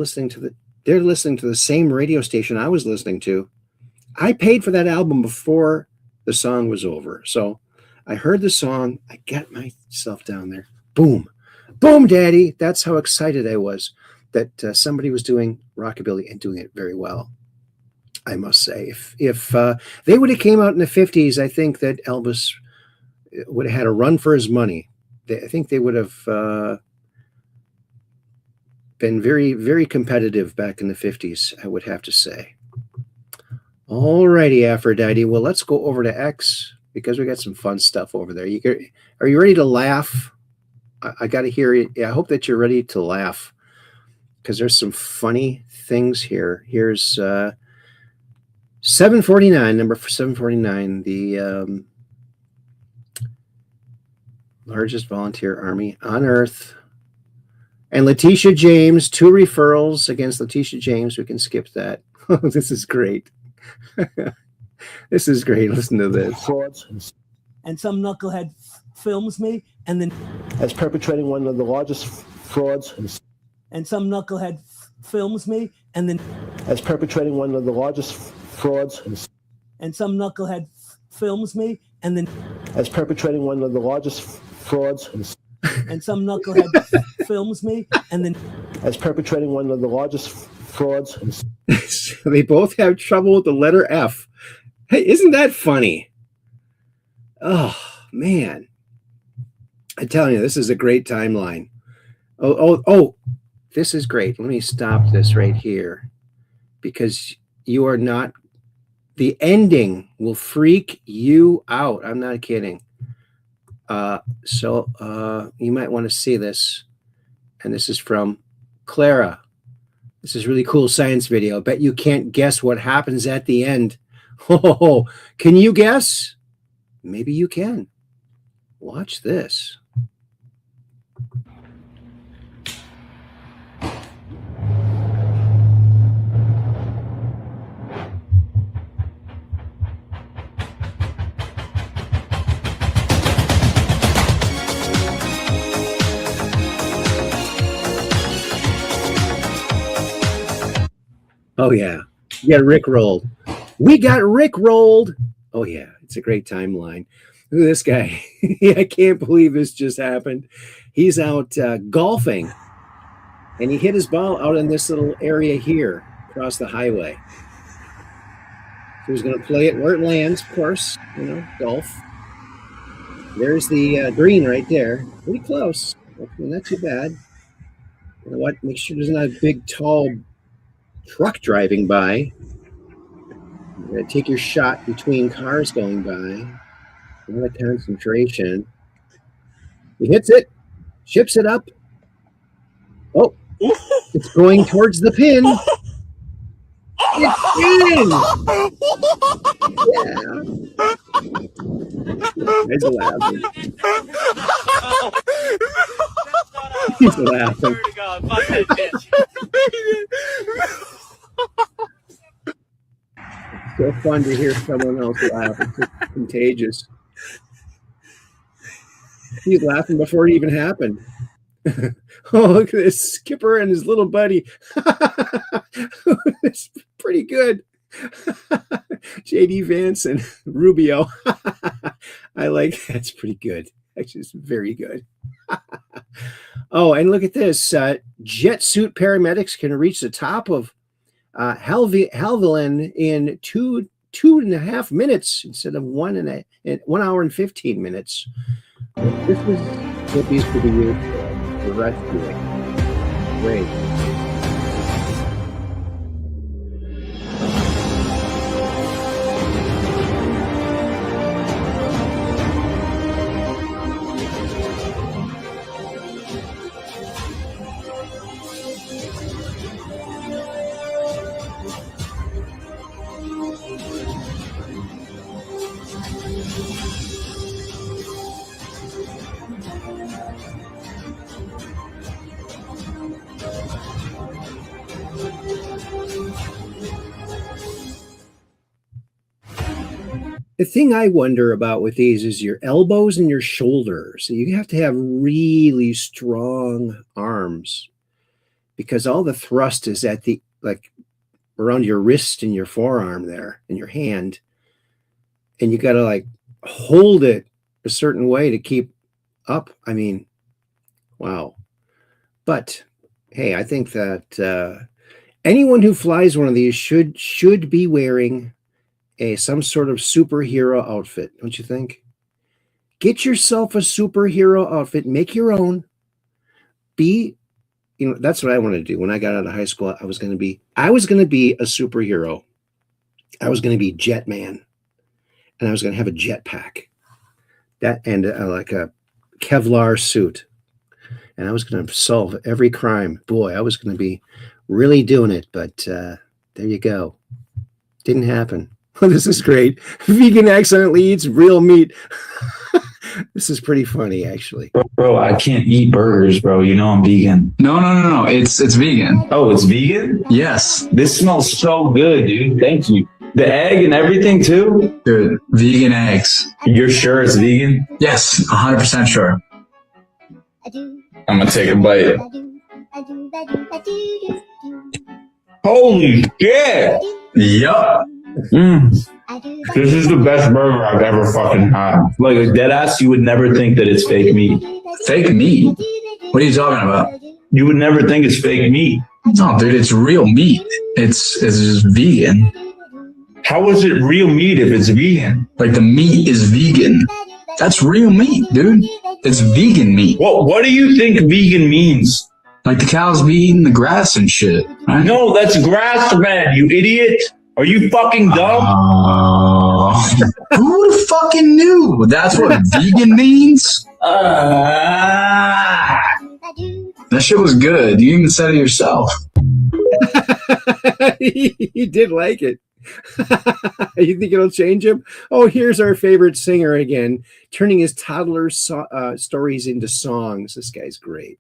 listening to the same radio station I was listening to. I paid for that album before the song was over. So I heard the song. I got myself down there. Boom. Boom, Daddy. That's how excited I was that somebody was doing rockabilly and doing it very well, I must say. If they would have came out in the 50s, I think that Elvis would have had a run for his money. I think they would have been very, very competitive back in the 50s, I would have to say. All righty, Aphrodite. Well, let's go over to X because we got some fun stuff over there. Are you ready to laugh? I got to hear you. I hope that you're ready to laugh because there's some funny things here. Here's 749, number 749, the largest volunteer army on Earth. And Letitia James, 2 referrals against Letitia James. We can skip that. This is great. This is great. Listen to this. Frauds. And some knucklehead films me and then as perpetrating one of the largest frauds. And some knucklehead films me and then as perpetrating one of the largest frauds. And some knucklehead films me and then as perpetrating one of the largest frauds. And some knucklehead films me and then as perpetrating one of the largest frauds. They both have trouble with the letter F. Hey, isn't that funny? Oh, man. I'm telling you, this is a great timeline. Oh, this is great. Let me stop this right here because you are not, the ending will freak you out. I'm not kidding. So you might want to see this. And this is from Clara. This is really cool science video. I bet you can't guess what happens at the end. Oh, can you guess? Maybe you can. Watch this. Oh, yeah. You got Rickrolled. We got Rickrolled. Oh, yeah. It's a great timeline. Look at this guy. I can't believe this just happened. He's out golfing, and he hit his ball out in this little area here across the highway. So he's going to play it where it lands, of course. You know, golf. There's the green right there. Pretty close. Not too bad. You know what? Make sure there's not a big, tall truck driving by. You're going to take your shot between cars going by. A lot of concentration. He hits it, chips it up. Oh, it's going towards the pin. It's in! Yeah. He's laughing. He's laughing. So fun to hear someone else laugh. It's just contagious. He's laughing before it even happened. Oh, look at this Skipper and his little buddy. It's pretty good. JD Vance and Rubio. I like that's pretty good. Actually, it's very good. Oh, and look at this. Jet suit paramedics can reach the top of Helvellyn in 2.5 minutes instead of 1 hour and 15 minutes. This is what these could be used for rescuing. Great. The thing I wonder about with these is your elbows and your shoulders. So you have to have really strong arms because all the thrust is at the, like, around your wrist and your forearm there and your hand. And you got to like hold it a certain way to keep up. I mean, wow. But hey, I think that anyone who flies one of these should be wearing some sort of superhero outfit, don't you think? Get yourself a superhero outfit, make your own. That's what I wanted to do. When I got out of high school, I was going to be a superhero. I was going to be Jetman, and I was going to have a jetpack, and like a Kevlar suit, and I was going to solve every crime. Boy, I was going to be really doing it, but there you go. Didn't happen. Oh, this is great. Vegan accidentally eats real meat. This is pretty funny, actually. Bro, I can't eat burgers, bro. You know I'm vegan. No. It's vegan. Oh, it's vegan? Yes. This smells so good, dude. Thank you. The egg and everything, too? Dude, vegan eggs. You're sure it's vegan? Yes, 100% sure. I'm gonna take a bite. Holy shit! Yup. This is the best burger I've ever fucking had. Like a dead ass, you would never think that it's fake meat. Fake meat? What are you talking about? You would never think it's fake meat. No, dude, it's real meat. It's just vegan. How is it real meat if it's vegan? Like the meat is vegan. That's real meat, dude. It's vegan meat. Well, what do you think vegan means? Like the cows be eating the grass and shit, right? No, that's grass fed, you idiot. Are you fucking dumb? Who would have fucking knew? That's what vegan means? That shit was good. You even said it yourself. He did like it. You think it'll change him? Oh, here's our favorite singer again, turning his toddler stories into songs. This guy's great.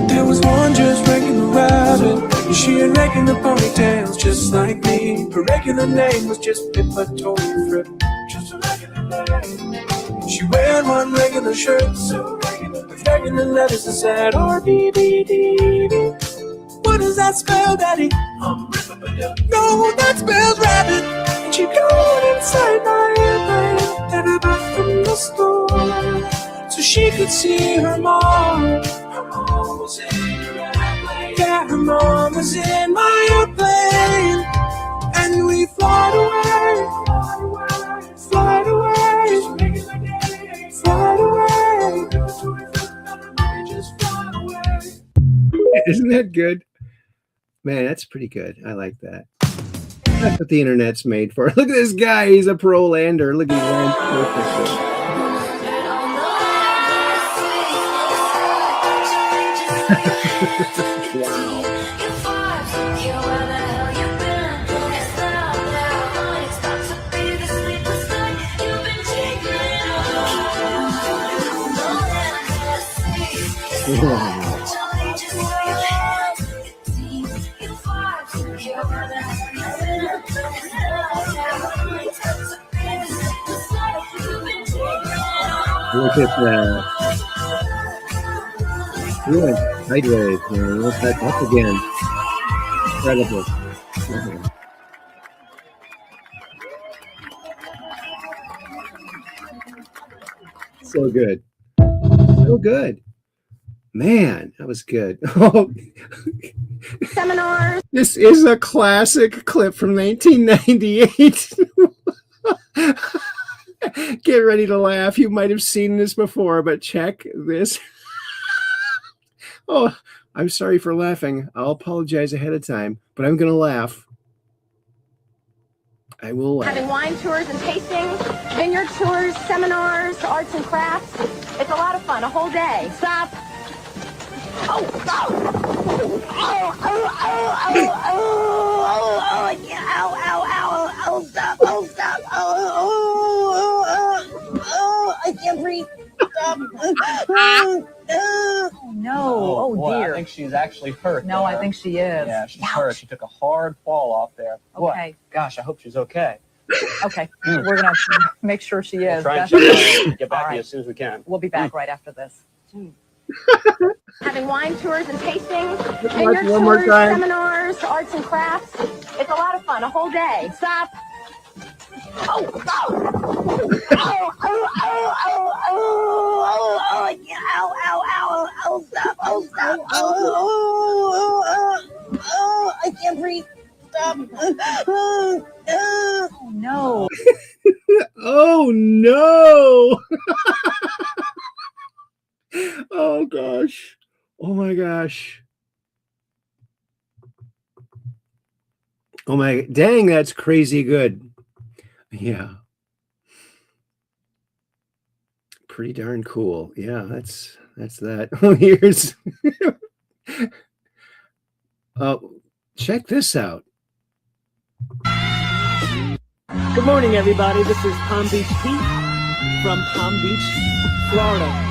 There was one just regular rabbit. She had regular ponytails just like me. Her regular name was just Pippa Tory Fripp. Just a regular name. She wear one regular shirt, so regular, with regular letters that said R-B-B-D-B. What does that spell, Daddy? No, that spells rabbit. And she got inside my airplane that I bought from the store, so she could see her mom. Her mom was in her airplane. Yeah, her mom was in my airplane. And we fly away, fly away, fly away. Just fly away. Isn't that good? Man, that's pretty good. I like that. That's what the internet's made for. Look at this guy. He's a pro lander. Look at him. Wow. Wow. Look at that. He went sideways, man. Look back up again. Incredible. So good. So good. Man, that was good. Seminars. This is a classic clip from 1998. Get ready to laugh. You might have seen this before, but check this. Oh, I'm sorry for laughing. I'll apologize ahead of time, but I'm going to laugh. I will laugh. Having wine tours and tastings, vineyard tours, seminars, arts and crafts. It's a lot of fun, a whole day. Stop. Oh, stop. Oh, yeah, ow, stop, I can't breathe. Stop. No. Oh, dear. I think she's actually hurt. No, I think she is. Yeah, she's hurt. She took a hard fall off there. Okay. What? Gosh, I hope she's okay. Okay. We're going to make sure she is. Try and get back to you as soon as we can. We'll be back right after this. Having wine tours and tastings, vineyard one more tours, time. seminars, arts and crafts. It's a lot of fun, a whole day. Stop. Oh, oh, oh, oh, oh, oh, oh, oh, yeah, ow, ow, ow, oh, stop, oh, stop, oh, I can't breathe. Stop. Oh, no. Oh no. Oh gosh. Oh my gosh. Oh my, dang, that's crazy good. Yeah. Pretty darn cool. Yeah, that's that. Oh, here's check this out. Good morning, everybody. This is Palm Beach Pete from Palm Beach, Florida.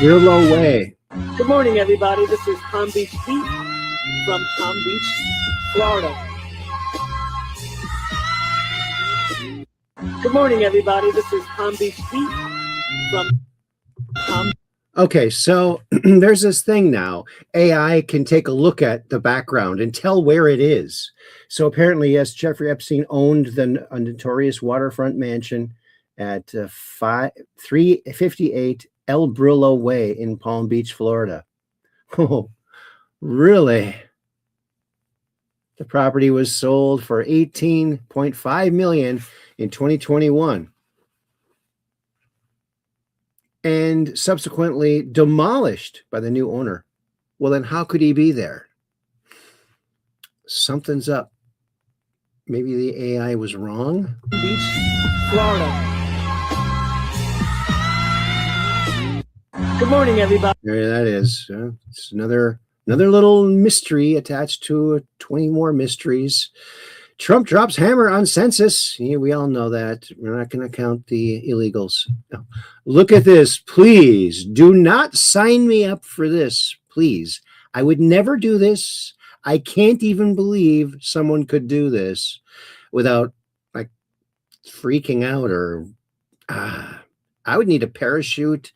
Real low way. Good morning, everybody. This is Palm Beach Pete from Palm Beach, Florida. Good morning, everybody. This is Palm Beach Pete from Palm. Okay, so there's this thing now. AI can take a look at the background and tell where it is. So apparently, yes, Jeffrey Epstein owned the notorious waterfront mansion at 358 El Brillo Way in Palm Beach, Florida. Oh, really? The property was sold for $18.5 million in 2021. And subsequently demolished by the new owner. Well, then how could he be there? Something's up. Maybe the AI was wrong. Beach, Florida. Good morning, everybody. There that is. It's another little mystery attached to 20 more mysteries. Trump drops hammer on census. Yeah, we all know that. We're not going to count the illegals. No. Look at this. Please do not sign me up for this. Please. I would never do this. I can't even believe someone could do this without like freaking out or I would need a parachute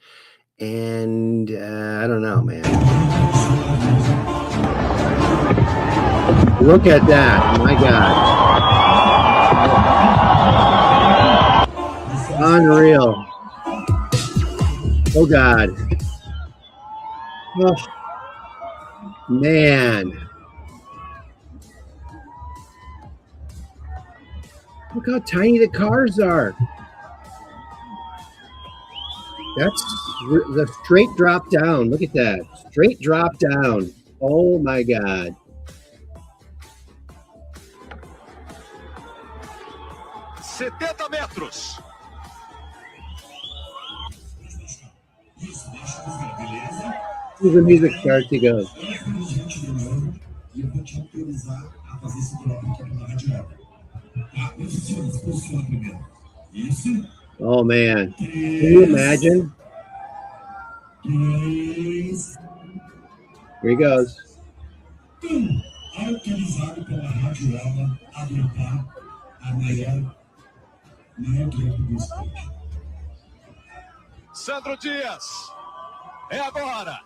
and I don't know, man. Look at that. My God. Unreal. Oh, God. Oh, man. Look how tiny the cars are. That's the straight drop down. Look at that. Straight drop down. Oh, my God. 70 metros. The music starts to go. Oh man, can you imagine? Here he goes. Sandro Dias, é agora.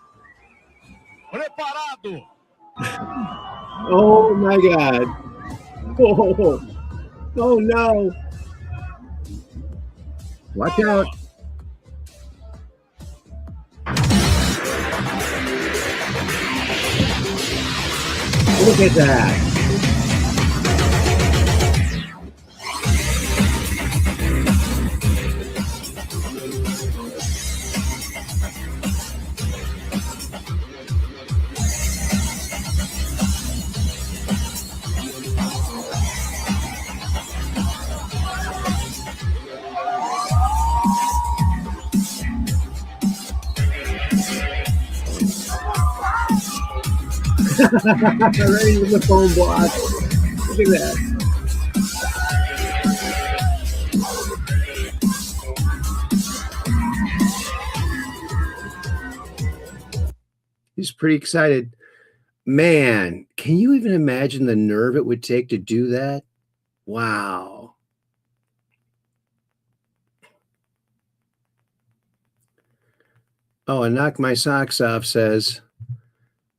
Preparado. Oh my God. Oh, oh no. Watch out. Look at that. Ready with the phone block. Look at that. He's pretty excited. Man, can you even imagine the nerve it would take to do that? Wow. Oh, and Knock My Socks Off says,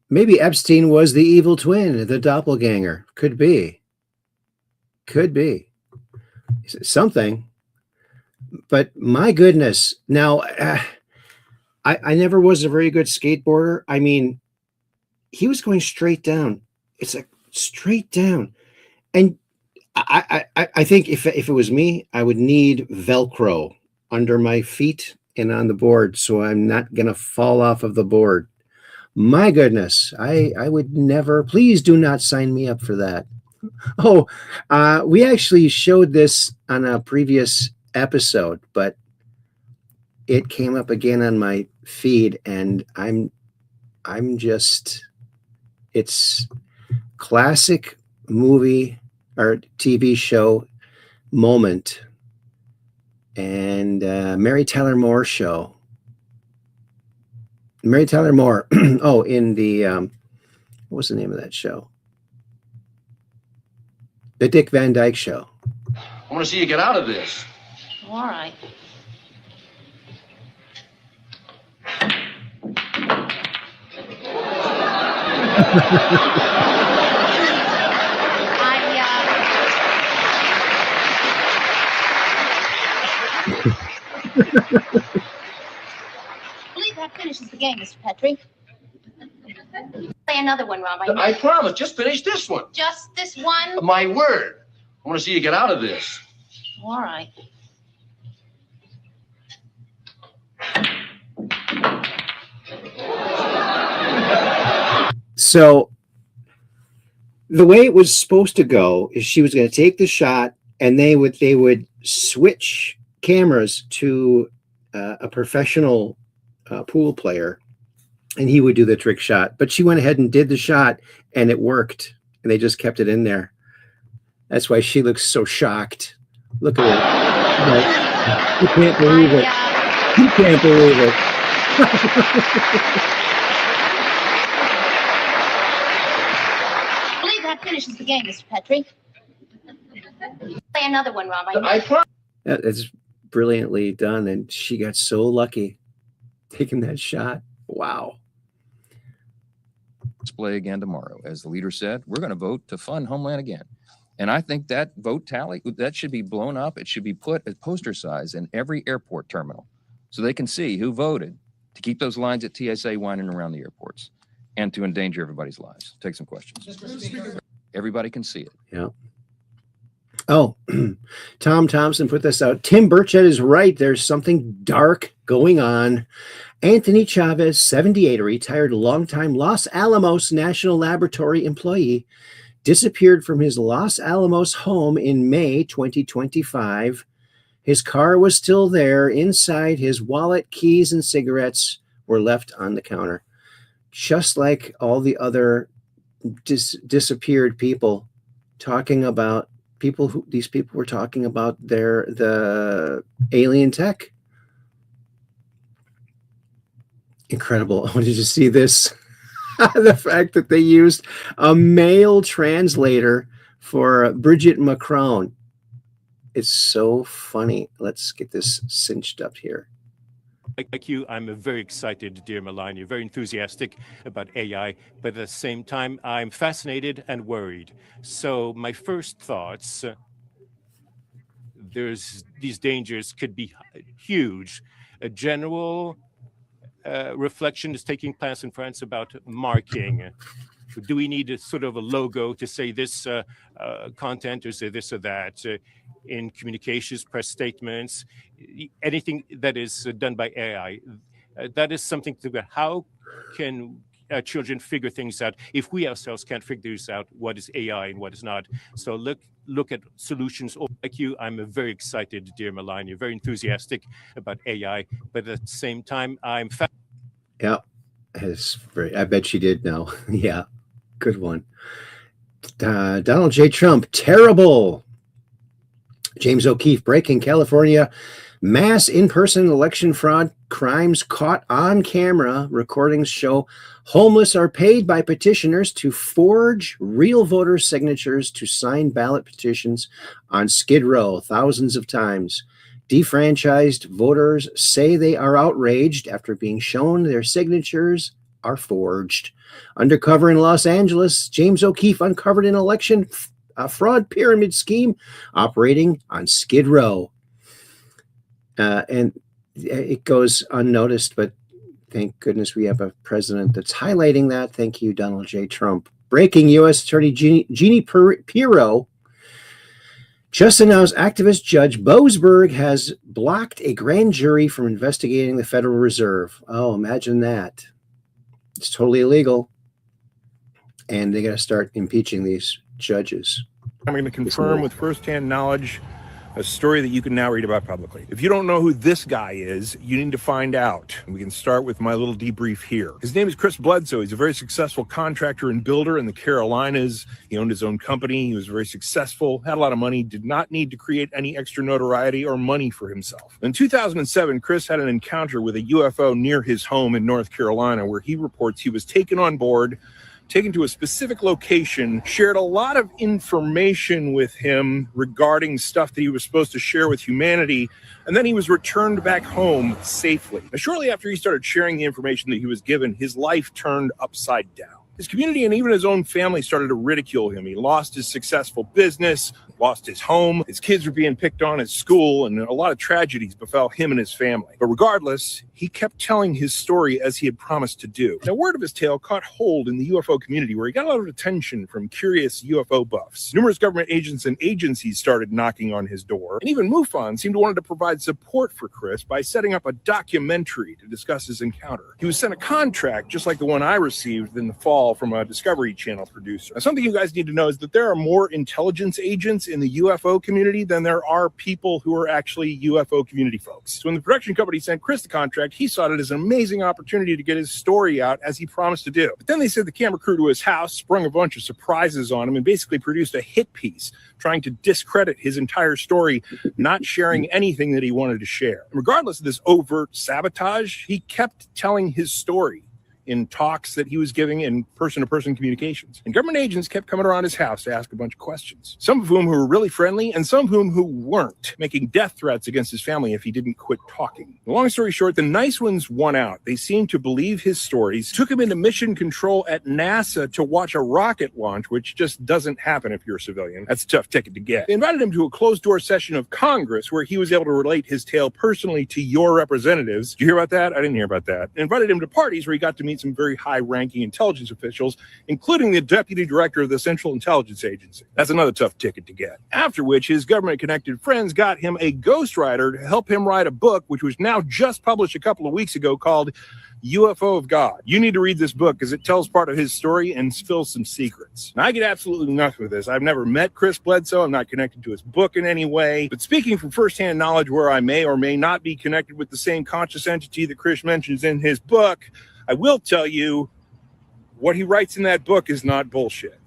maybe Epstein was the evil twin, the doppelganger. Could be. Could be. Something. But my goodness. Now, I never was a very good skateboarder. I mean, he was going straight down. It's like straight down. And I think if it was me, I would need Velcro under my feet and on the board so I'm not going to fall off of the board. My goodness, I would never. Please do not sign me up for that. Oh, we actually showed this on a previous episode, but it came up again on my feed, and I'm just, it's classic movie or TV show moment, and Mary Tyler Moore show. Mary Tyler Moore. Oh, in the what was the name of that show? The Dick Van Dyke Show. I want to see you get out of this. All right. I believe that finishes the game, Mr. Petrie. Play another one, Rob. I promise. Just finish this one. Just this one? My word. I want to see you get out of this. All right. So the way it was supposed to go is she was going to take the shot, and they would switch cameras to a professional pool player, and he would do the trick shot. But she went ahead and did the shot, and it worked, and they just kept it in there. That's why she looks so shocked. Look at her. Like, you can't believe it. You can't believe it. I believe that finishes the game, Mr. Petrie. Play another one, Rob. That's brilliantly done, and she got so lucky taking that shot. Wow. Display again tomorrow. As the leader said, we're going to vote to fund Homeland again. And I think that vote tally, that should be blown up. It should be put at poster size in every airport terminal so they can see who voted to keep those lines at TSA winding around the airports and to endanger everybody's lives. Take some questions. Everybody can see it. Yeah. Oh, Tom Thompson put this out. Tim Burchett is right. There's something dark going on. Anthony Chavez, 78, a retired longtime Los Alamos National Laboratory employee, disappeared from his Los Alamos home in May 2025. His car was still there. Inside, his wallet, keys, and cigarettes were left on the counter. Just like all the other disappeared people, talking about these people were talking about the alien tech. Incredible. I wanted to see this. The fact that they used a male translator for Bridget Macron. It's so funny. Let's get this cinched up here. Like you, I'm very excited, dear Melania, very enthusiastic about AI, but at the same time, I'm fascinated and worried. So my first thoughts, these dangers could be huge. A general reflection is taking place in France about marking. Do we need a sort of a logo to say this content or say this or that in communications, press statements, anything that is done by AI? That is something to about how can children figure things out if we ourselves can't figure this out, what is AI and what is not. So look at solutions. Like you, I'm very excited, dear Melania, very enthusiastic about AI, but at the same time, I'm Yeah, I bet she did know. Yeah, good one. Donald J. Trump, terrible. James O'Keefe, breaking California Mass in-person election fraud crimes caught on camera. Recordings show homeless are paid by petitioners to forge real voter signatures to sign ballot petitions on Skid Row thousands of times. Defranchised voters say they are outraged after being shown their signatures are forged. Undercover in Los Angeles, James O'Keefe uncovered an election fraud pyramid scheme operating on Skid Row. And it goes unnoticed, but thank goodness we have a president that's highlighting that. Thank you, Donald J. Trump. Breaking U.S. Attorney Jeannie Pirro just announced activist Judge Boasberg has blocked a grand jury from investigating the Federal Reserve. Oh, imagine that. It's totally illegal. And they got to start impeaching these judges. I'm going to confirm with firsthand knowledge a story that you can now read about publicly. If you don't know who this guy is, you need to find out. We can start with my little debrief here. His name is Chris Bledsoe. He's a very successful contractor and builder in the Carolinas. He owned his own company. He was very successful, had a lot of money, did not need to create any extra notoriety or money for himself. In 2007, Chris had an encounter with a UFO near his home in North Carolina, where he reports he was taken on board, taken to a specific location, shared a lot of information with him regarding stuff that he was supposed to share with humanity, and then he was returned back home safely. Now, shortly after he started sharing the information that he was given, his life turned upside down. His community and even his own family started to ridicule him. He lost his successful business, lost his home, his kids were being picked on at school, and a lot of tragedies befell him and his family. But regardless, he kept telling his story as he had promised to do. Now, word of his tale caught hold in the UFO community, where he got a lot of attention from curious UFO buffs. Numerous government agents and agencies started knocking on his door, and even MUFON seemed to want to provide support for Chris by setting up a documentary to discuss his encounter. He was sent a contract just like the one I received in the fall from a Discovery Channel producer. Now, something you guys need to know is that there are more intelligence agents in the UFO community than there are people who are actually UFO community folks. So when the production company sent Chris the contract, he saw it as an amazing opportunity to get his story out as he promised to do. But then they sent the camera crew to his house, sprung a bunch of surprises on him, and basically produced a hit piece trying to discredit his entire story, not sharing anything that he wanted to share. And regardless of this overt sabotage, he kept telling his story in talks that he was giving in person-to-person communications. And government agents kept coming around his house to ask a bunch of questions, some of whom who were really friendly and some of whom who weren't, making death threats against his family if he didn't quit talking. Long story short, the nice ones won out. They seemed to believe his stories, took him into mission control at NASA to watch a rocket launch, which just doesn't happen if you're a civilian. That's a tough ticket to get. They invited him to a closed-door session of Congress where he was able to relate his tale personally to your representatives. Did you hear about that? I didn't hear about that. They invited him to parties where he got to meet some very high-ranking intelligence officials, including the deputy director of the Central Intelligence Agency. That's another tough ticket to get. After which, his government-connected friends got him a ghostwriter to help him write a book, which was now just published a couple of weeks ago, called UFO of God. You need to read this book because it tells part of his story and spills some secrets. Now, I get absolutely nothing with this. I've never met Chris Bledsoe. I'm not connected to his book in any way. But speaking from firsthand knowledge where I may or may not be connected with the same conscious entity that Chris mentions in his book, I will tell you what he writes in that book is not bullshit.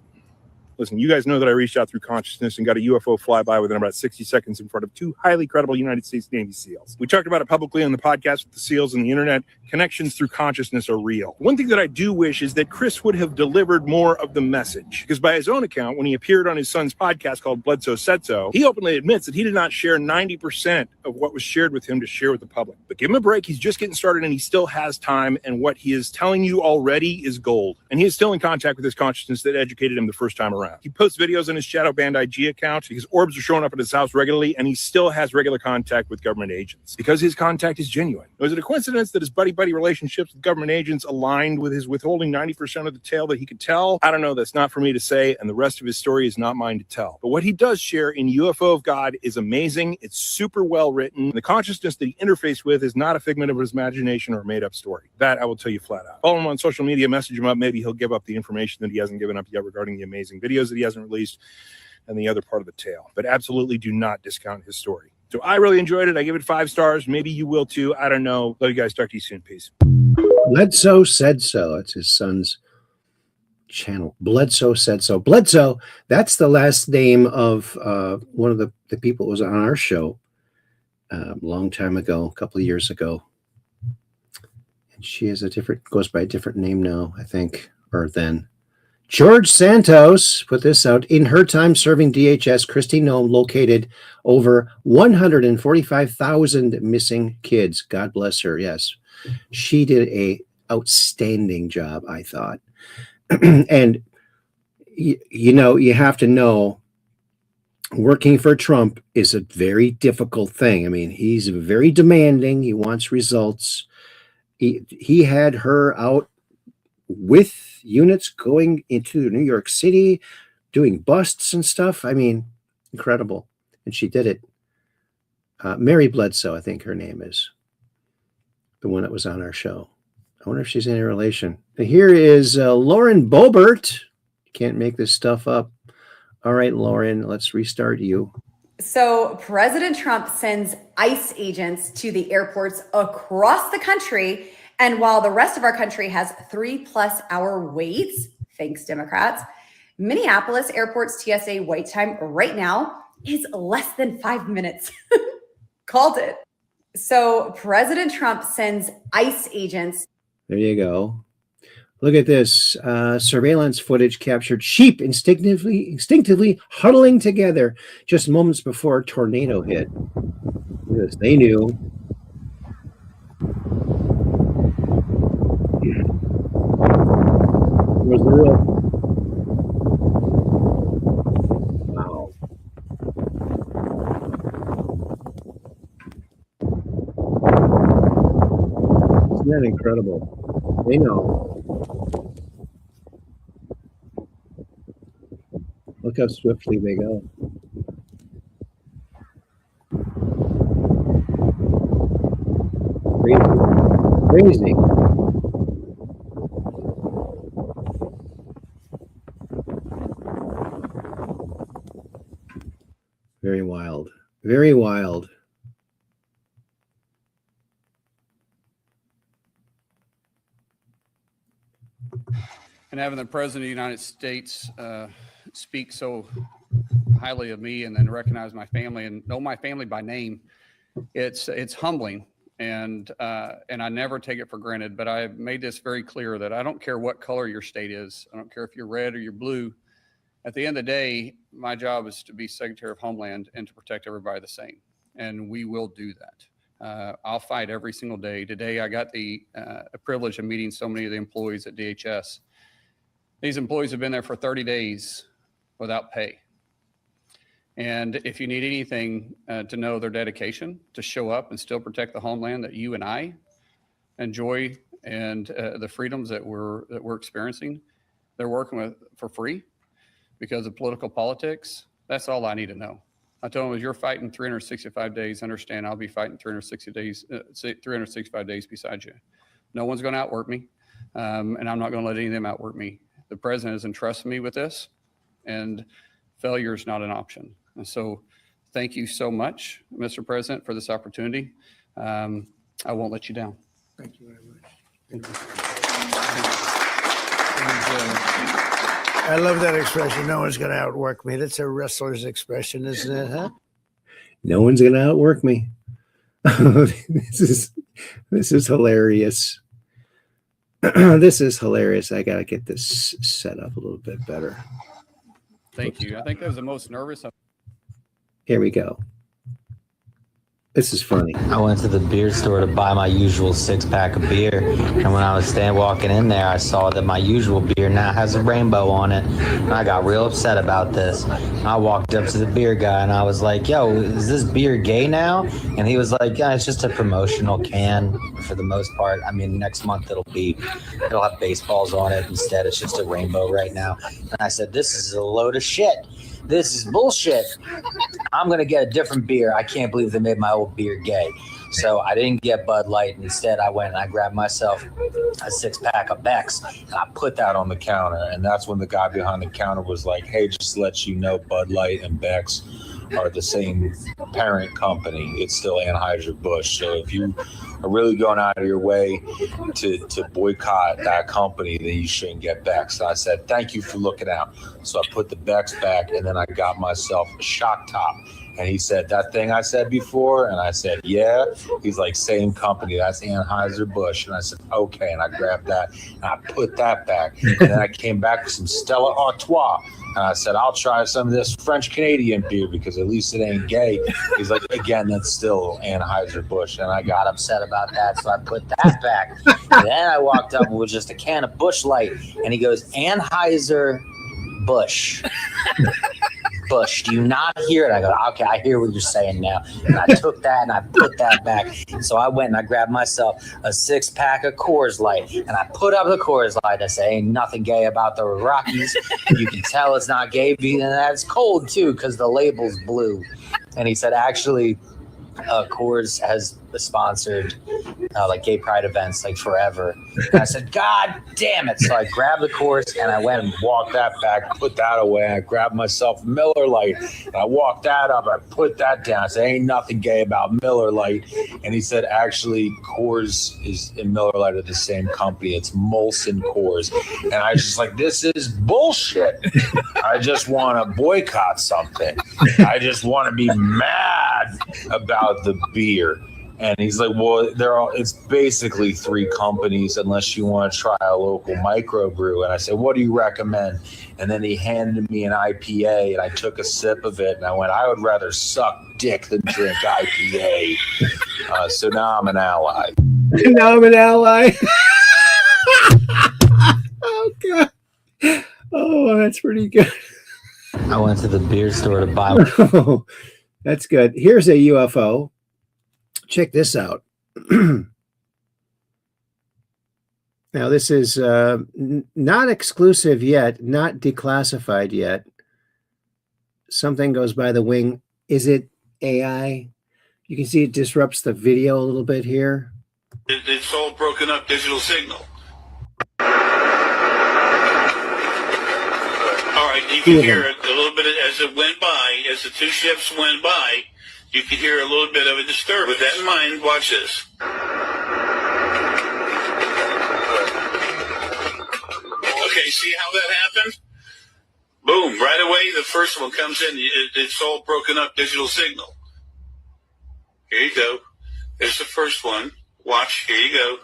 Listen, you guys know that I reached out through consciousness and got a UFO flyby within about 60 seconds in front of two highly credible United States Navy SEALs. We talked about it publicly on the podcast with the SEALs and the internet. Connections through consciousness are real. One thing that I do wish is that Chris would have delivered more of the message, because by his own account, when he appeared on his son's podcast called Bledsoe Said So, he openly admits that he did not share 90% of what was shared with him to share with the public. But give him a break. He's just getting started and he still has time. And what he is telling you already is gold. And he is still in contact with his consciousness that educated him the first time around. He posts videos on his shadow banned IG account. His orbs are showing up at his house regularly, and he still has regular contact with government agents because his contact is genuine. Was it a coincidence that his buddy-buddy relationships with government agents aligned with his withholding 90% of the tale that he could tell? I don't know. That's not for me to say, and the rest of his story is not mine to tell. But what he does share in UFO of God is amazing. It's super well written. The consciousness that he interfaced with is not a figment of his imagination or a made-up story. That I will tell you flat out. Follow him on social media, message him up. Maybe he'll give up the information that he hasn't given up yet regarding the amazing videos that he hasn't released and the other part of the tale. But absolutely do not discount his story. So I really enjoyed it. I give it 5 stars. Maybe you will too. I don't know. Love you guys. Talk to you soon. Peace. Bledsoe Said So. It's his son's channel. Bledsoe Said So. Bledsoe, that's the last name of one of the people who was on our show. long time ago, a couple of years ago. And she is goes by a different name now, I think, or then. George Santos put this out. In her time serving DHS, Christy Nome located over 145,000 missing kids. God bless her. Yes, she did a outstanding job, I thought. And you have to know, working for Trump is a very difficult thing. I mean, he's very demanding. He wants results. He had her out with units going into New York City, doing busts and stuff. I mean, incredible. And she did it. Mary Bledsoe, I think her name is, the one that was on our show. I wonder if she's any relation. And here is Lauren Boebert. Can't make this stuff up. All right, Lauren, let's restart you. So President Trump sends ICE agents to the airports across the country. And while the rest of our country has 3+ hour waits, thanks Democrats, Minneapolis Airport's TSA wait time right now is less than 5 minutes. Called it. So President Trump sends ICE agents. There you go. Look at this. Surveillance footage captured sheep instinctively huddling together just moments before a tornado hit. Look at this. They knew. Was the real. Wow. Isn't that incredible? They know. Look how swiftly they go. Crazy. Very wild. Very wild. And having the President of the United States speak so highly of me and then recognize my family and know my family by name, it's humbling. And I never take it for granted, but I made this very clear that I don't care what color your state is. I don't care if you're red or you're blue. At the end of the day, my job is to be Secretary of Homeland and to protect everybody the same. And we will do that. I'll fight every single day. Today, I got the privilege of meeting so many of the employees at DHS. These employees have been there for 30 days without pay. And if you need anything to know their dedication to show up and still protect the homeland that you and I enjoy and the freedoms that we're experiencing, they're working with for free because of political politics. That's all I need to know. I told them, as you're fighting 365 days, understand I'll be fighting 365 days beside you. No one's going to outwork me, and I'm not going to let any of them outwork me. The president has entrusted me with this, and failure is not an option. And so thank you so much, Mr. President, for this opportunity. I won't let you down. Thank you very much. I love that expression. No one's going to outwork me. That's a wrestler's expression, isn't it? Huh? No one's going to outwork me. This is hilarious. This is hilarious. I got to get this set up a little bit better. Thank you. I think that was the most nervous. Here we go. This is funny. I went to the beer store to buy my usual 6-pack of beer, and when I was walking in there, I saw that my usual beer now has a rainbow on it, and I got real upset about this. I walked up to the beer guy, and I was like, yo, is this beer gay now? And he was like, yeah, it's just a promotional can for the most part. I mean, next month it'll have baseballs on it. Instead, it's just a rainbow right now. And I said, this is a load of shit. This is bullshit. I'm going to get a different beer. I can't believe they made my old beer gay. So I didn't get Bud Light. Instead, I went and I grabbed myself a 6-pack of Beck's, and I put that on the counter. And that's when the guy behind the counter was like, hey, just to let you know, Bud Light and Beck's are the same parent company. It's still Anheuser-Busch. So if you are really going out of your way to boycott that company, then you shouldn't get Beck's. So I said, thank you for looking out. So I put the Beck's back, and then I got myself a shock top. And he said, that thing I said before? And I said, yeah. He's like, same company. That's Anheuser-Busch. And I said, okay. And I grabbed that and I put that back. And then I came back with some Stella Artois. And I said, I'll try some of this French Canadian beer because at least it ain't gay. He's like, again, that's still Anheuser-Busch. And I got upset about that. So I put that back. And then I walked up with just a can of Busch Light. And he goes, Anheuser-Busch. Bush, do you not hear it? I go, okay, I hear what you're saying now. And I took that and I put that back. So I went and I grabbed myself a 6-pack of Coors Light and I put up the Coors Light. I say, ain't nothing gay about the Rockies. You can tell it's not gay, and that's cold too because the label's blue. And he said, actually, Coors has sponsored like gay pride events like forever. And I said, God damn it. So I grabbed the Coors and I went and walked that back, put that away. I grabbed myself Miller Lite and I walked that up. I put that down. I said, ain't nothing gay about Miller Lite. And he said, actually, Coors and Miller Lite are the same company. It's Molson Coors. And I was just like, this is bullshit. I just want to boycott something. I just want to be mad about the beer. And he's like, well, it's basically 3 companies unless you want to try a local microbrew. And I said, what do you recommend? And then he handed me an IPA and I took a sip of it and I went, I would rather suck dick than drink IPA. So now I'm an ally. Now I'm an ally. Oh, God. Oh, that's pretty good. I went to the beer store to buy. Oh, that's good. Here's a UFO. Check this out. Now, this is not exclusive yet, not declassified yet. Something goes by the wing. Is it AI? You can see it disrupts the video a little bit here. It's all broken up digital signal. All right, you can hear it a little bit as it went by, as the 2 ships went by. You can hear a little bit of a disturbance. With that in mind, watch this. Okay, see how that happened? Boom, right away, the first one comes in. It's all broken up digital signal. Here you go. There's the first one. Watch, here you go.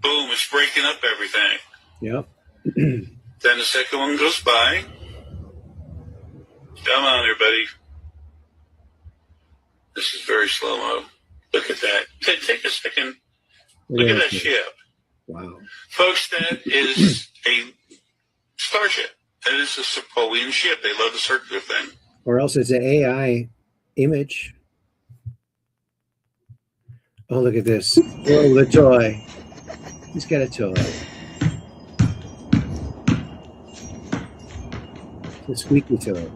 Boom, it's breaking up everything. Yep. Then the second one goes by. Come on, everybody. This is very slow-mo. Look at that. Take a second. Look at that ship. Wow. Folks, that is a starship. That is a Napoleon ship. They love the circular thing. Or else it's an AI image. Oh, look at this. Oh, the toy. He's got a toy. The squeaky toy.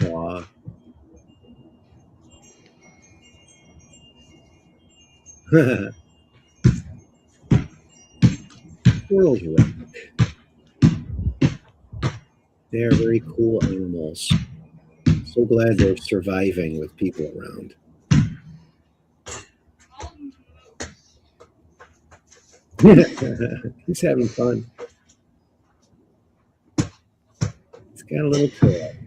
Aw. World Wreck. They are very cool animals. So glad they're surviving with people around. He's having fun. He's got a little toy.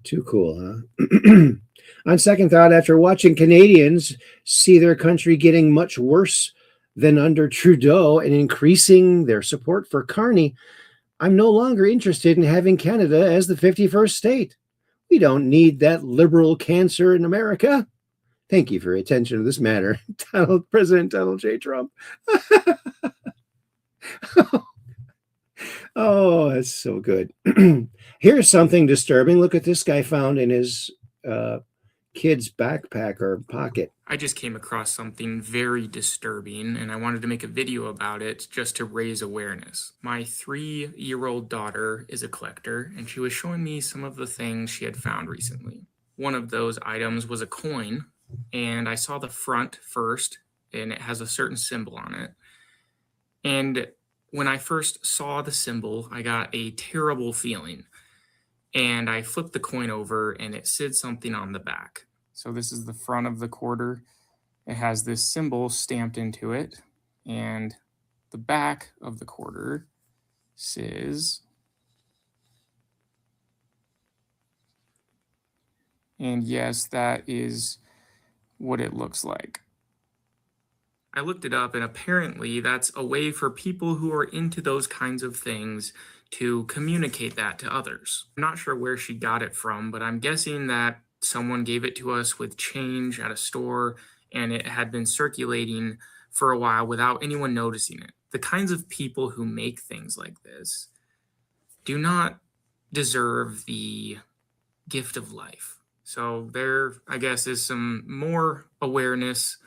Too cool, huh? On second thought, after watching Canadians see their country getting much worse than under Trudeau and increasing their support for Carney, I'm no longer interested in having Canada as the 51st state. We don't need that liberal cancer in America. Thank you for your attention to this matter, President Donald J. Trump. Oh, that's so good. Here's something disturbing. Look at this guy found in his kid's backpack or pocket. I just came across something very disturbing and I wanted to make a video about it just to raise awareness. My 3-year-old daughter is a collector and she was showing me some of the things she had found recently. One of those items was a coin, and I saw the front first and it has a certain symbol on it. And when I first saw the symbol, I got a terrible feeling. And I flipped the coin over and it said something on the back. So this is the front of the quarter. It has this symbol stamped into it, and the back of the quarter says, and yes, that is what it looks like. I looked it up, and apparently that's a way for people who are into those kinds of things to communicate that to others. I'm not sure where she got it from, but I'm guessing that someone gave it to us with change at a store, and it had been circulating for a while without anyone noticing it. The kinds of people who make things like this do not deserve the gift of life. So there, I guess, is some more awareness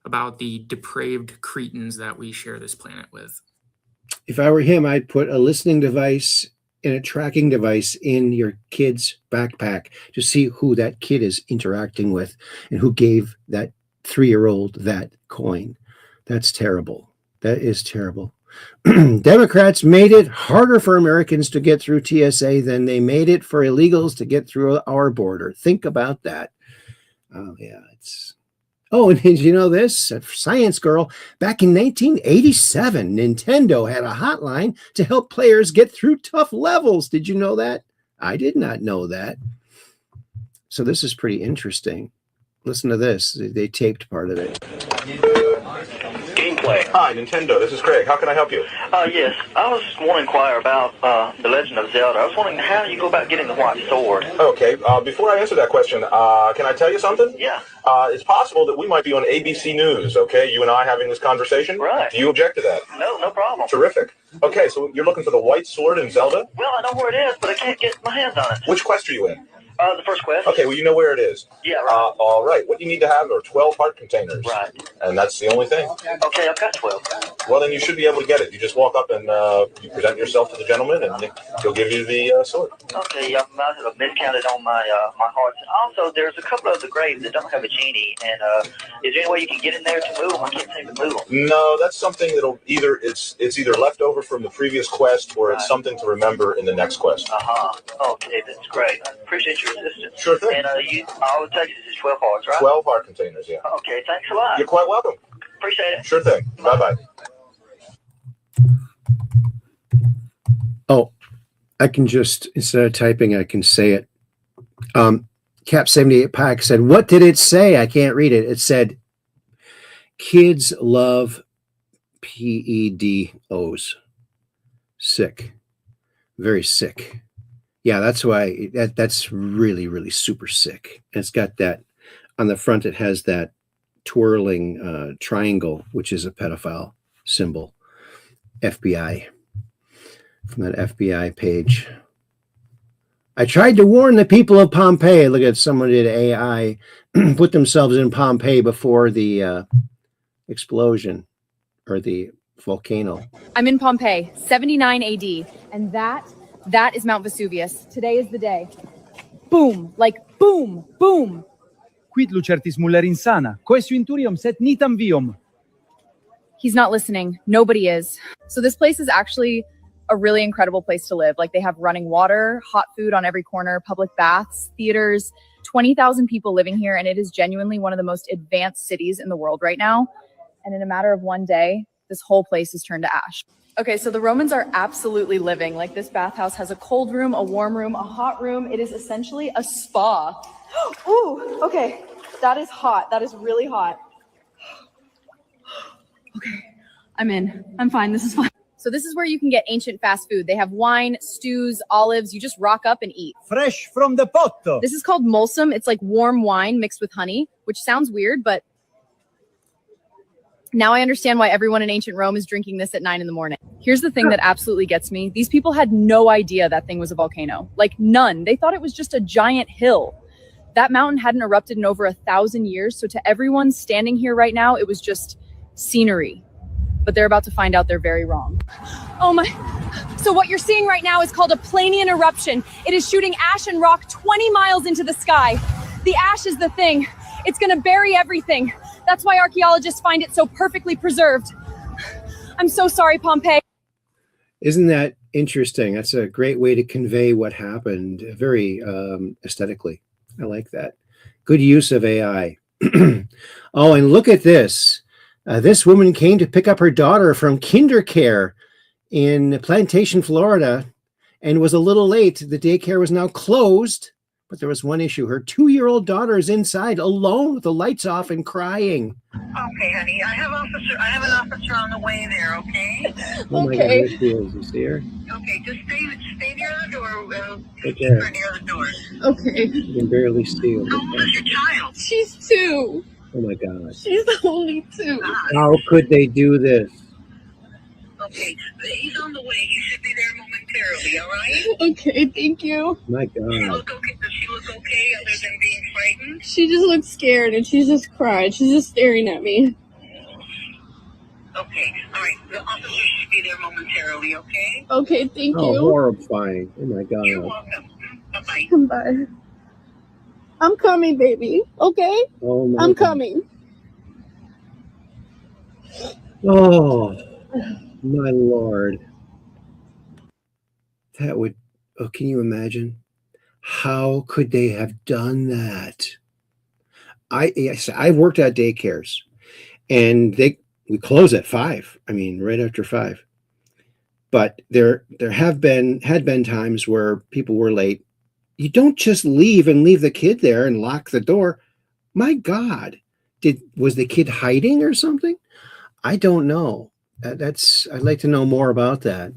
about the depraved cretins that we share this planet with. If I were him, I'd put a listening device and a tracking device in your kid's backpack to see who that kid is interacting with and who gave that 3-year-old that coin. That's terrible. That is terrible. Democrats made it harder for Americans to get through TSA than they made it for illegals to get through our border. Think about that. Oh, yeah, it's... Oh, and did you know this? Science girl, back in 1987, Nintendo had a hotline to help players get through tough levels. Did you know that? I did not know that. So this is pretty interesting. Listen to this. They taped part of it. Gameplay. Hi, Nintendo. This is Craig. How can I help you? Yes. I was want to inquire about The Legend of Zelda. I was wondering how you go about getting the white sword. Okay. Before I answer that question, can I tell you something? Yeah. It's possible that we might be on ABC News, okay? You and I having this conversation? Right. Do you object to that? No, no problem. Terrific. Okay, so you're looking for the white sword in Zelda? Well, I know where it is, but I can't get my hands on it. Which quest are you in? The first quest. Okay, well, you know where it is. Yeah, right. All right. What you need to have are 12 heart containers. Right. And that's the only thing. Okay, I've got 12. Well, then you should be able to get it. You just walk up and you present yourself to the gentleman, and he'll give you the sword. Okay, I might have miscounted on my my hearts. Also, there's a couple of the graves that don't have a genie, and is there any way you can get in there to move them? I can't seem to move them. No, that's something that'll either it's either left over from the previous quest, or it's something to remember in the next quest. Okay, that's great. I appreciate your assistance. Sure thing. And all it takes is 12 hearts, right? 12 heart containers, yeah. Okay, thanks a lot. You're quite welcome. Appreciate it. Sure thing. Bye-bye. Oh, I can just, instead of typing, I can say it. Cap 78 Pack said, what did it say? I can't read it. It said, kids love PEDOs. Sick. Very sick. Yeah, that's why that's really, really super sick. And it's got that on the front. It has that twirling triangle, which is a pedophile symbol. FBI. From that FBI page. I tried to warn the people of Pompeii. Look at someone did AI, put themselves in Pompeii before the explosion or the volcano. I'm in Pompeii, 79 AD, and that is Mount Vesuvius. Today is the day. Boom, like boom, boom. Quid lucertis muller insana, quaes inturium set nitam vium. He's not listening. Nobody is. So this place is actually a really incredible place to live. Like, they have running water, hot food on every corner, public baths, theaters, 20,000 people living here. And it is genuinely one of the most advanced cities in the world right now. And in a matter of one day, this whole place is turned to ash. Okay, so the Romans are absolutely living. Like, this bathhouse has a cold room, a warm room, a hot room. It is essentially a spa. Ooh, okay. That is hot. That is really hot. Okay, I'm in. I'm fine. This is fine. So this is where you can get ancient fast food. They have wine, stews, olives. You just rock up and eat. Fresh from the potto. This is called mulsum. It's like warm wine mixed with honey, which sounds weird, but now I understand why everyone in ancient Rome is drinking this at 9 a.m. Here's the thing that absolutely gets me. These people had no idea that thing was a volcano. Like, none. They thought it was just a giant hill. That mountain hadn't erupted in over 1,000 years. So to everyone standing here right now, it was just scenery. But they're about to find out they're very wrong. Oh my. So what you're seeing right now is called a Planian eruption. It is shooting ash and rock 20 miles into the sky. The ash is the thing. It's going to bury everything. That's why archaeologists find it so perfectly preserved. I'm so sorry, Pompeii. Isn't that interesting? That's a great way to convey what happened very aesthetically. I like that. Good use of AI. Oh, and look at this. This woman came to pick up her daughter from kinder care in Plantation, Florida, and was a little late. The daycare was now closed, but there was one issue. Her 2-year-old daughter is inside alone with the lights off and crying. Okay, honey. I have an officer on the way there, okay? Oh my God, here she is. You see her? Okay, just stay near the door. Right there. Near the door. Okay. You can barely see her. How old is your child? She's 2. Oh my God. She's only 2. How could they do this? Okay, he's on the way. He should be there momentarily, all right? Okay, thank you. My God. Does she look okay other than being frightened? She just looks scared and she's just crying. She's just staring at me. Okay, all right. The officer should be there momentarily, okay? Okay, thank Oh, you. horrifying. Oh my God. You're welcome. Bye-bye. Bye. I'm coming, baby. Okay? Oh my I'm God. coming. Oh, my Lord. That would, oh, can you imagine? How could they have done that? I worked at daycares, and we close at 5. I mean, right after 5. But there had been times where people were late. You don't just leave the kid there and lock the door. My God, was the kid hiding or something? I don't know. I'd like to know more about that.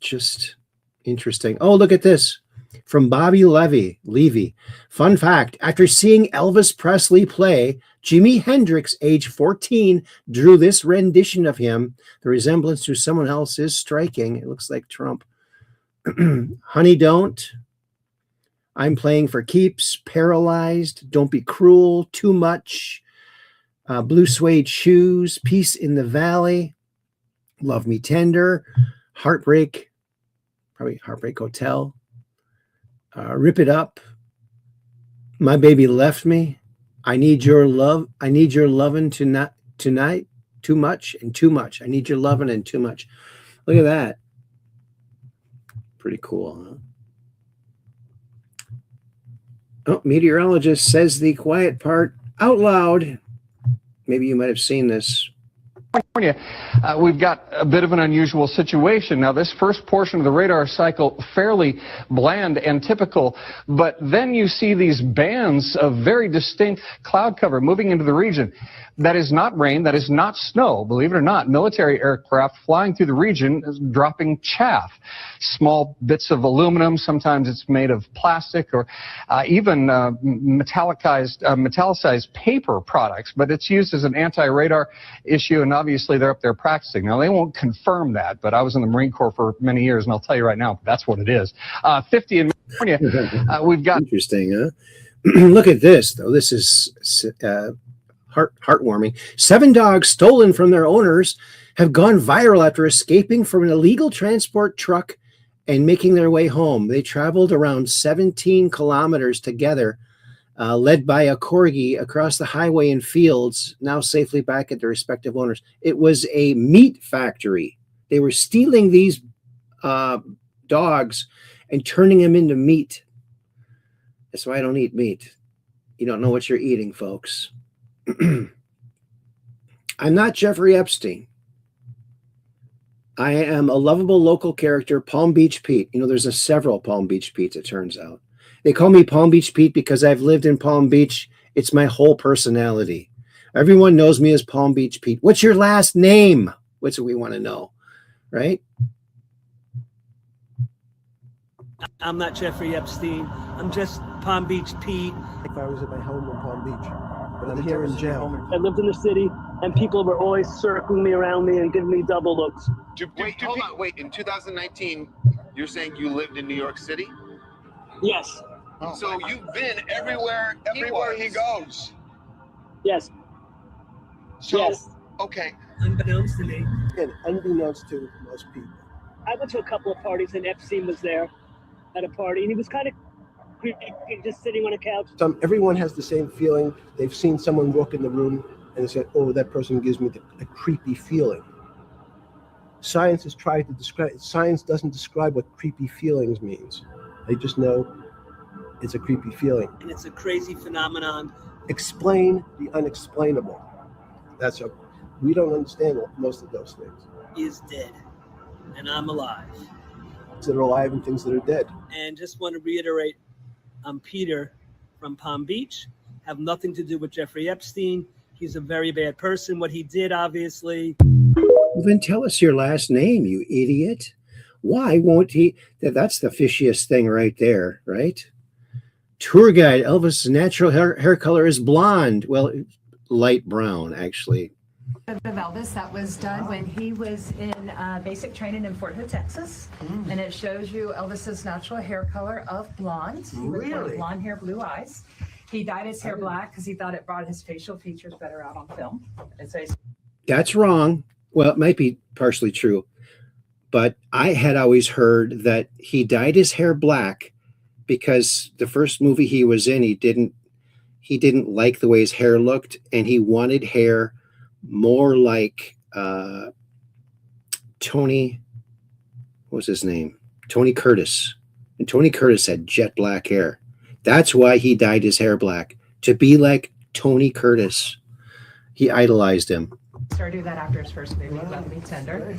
Just interesting. Oh, look at this from Bobby Levy. Fun fact: after seeing Elvis Presley play, Jimi Hendrix, age 14, drew this rendition of him. The resemblance to someone else is striking. It looks like Trump. Honey, don't. I'm playing for keeps. Paralyzed. Don't be cruel. Too much. Blue suede shoes. Peace in the Valley. Love Me Tender. Heartbreak. Probably Heartbreak Hotel. Rip It Up. My Baby Left Me. I Need Your Love. I Need Your Lovin' Tonight. Too much and too much. I need your lovin' and too much. Look at that. Pretty cool, huh? Oh, meteorologist says the quiet part out loud. Maybe you might have seen this. California, we've got a bit of an unusual situation. Now, this first portion of the radar cycle, fairly bland and typical, but then you see these bands of very distinct cloud cover moving into the region. That is not rain, that is not snow, believe it or not. Military aircraft flying through the region is dropping chaff, small bits of aluminum, sometimes it's made of plastic or even metallicized paper products, but it's used as an anti-radar issue, and obviously they're up there practicing. Now, they won't confirm that, but I was in the Marine Corps for many years, and I'll tell you right now, that's what it is. 50 in California, we've got... Interesting, huh? Look at this, though. This is... heartwarming. 7 dogs stolen from their owners have gone viral after escaping from an illegal transport truck and making their way home. They traveled around 17 kilometers together, led by a corgi across the highway and fields, now safely back at their respective owners. It was a meat factory. They were stealing these dogs and turning them into meat. That's why I don't eat meat. You don't know what you're eating, folks. I'm not Jeffrey Epstein. I am a lovable local character, Palm Beach Pete. You know, there's several Palm Beach Petes, it turns out. They call me Palm Beach Pete because I've lived in Palm Beach. It's my whole personality. Everyone knows me as Palm Beach Pete. What's your last name? What's what we want to know, right? I'm not Jeffrey Epstein. I'm just Palm Beach Pete. If I was at my home in Palm Beach, but I'm here in jail. I lived in the city, and people were always circling me around me and giving me double looks. Wait. In 2019, you're saying you lived in New York City? Yes. So you've been everywhere he goes. Yes. So, yes. Okay. Unbeknownst to me. And unbeknownst to most people. I went to a couple of parties, and Epstein was there at a party, and he was kind of creepy, just sitting on a couch. Everyone has the same feeling. They've seen someone walk in the room, and they said, oh, that person gives me a creepy feeling. Science has tried to describe it. Science doesn't describe what creepy feelings means. They just know it's a creepy feeling. And it's a crazy phenomenon explain the unexplainable. We don't understand most of those things. He is dead, and I'm alive. Things that are alive and things that are dead. And just want to reiterate, I'm Peter from Palm Beach. Have nothing to do with Jeffrey Epstein. He's a very bad person. What he did, obviously. Well, then tell us your last name, you idiot. Why won't he? That's the fishiest thing right there, right? Tour guide, Elvis' natural hair color is blonde. Well, light brown, actually. Of Elvis, that was done when he was in basic training in Fort Hood, Texas. And it shows you Elvis's natural hair color of blonde. Really? Blonde hair, blue eyes. He dyed his hair black because he thought it brought his facial features better out on film. And so That's wrong. Well, it might be partially true, but I had always heard that he dyed his hair black because the first movie he was in, he didn't like the way his hair looked, and he wanted hair more like Tony, what was his name? Tony Curtis. And Tony Curtis had jet black hair. That's why he dyed his hair black, to be like Tony Curtis. He idolized him. started doing that after his first movie, Love Me Tender.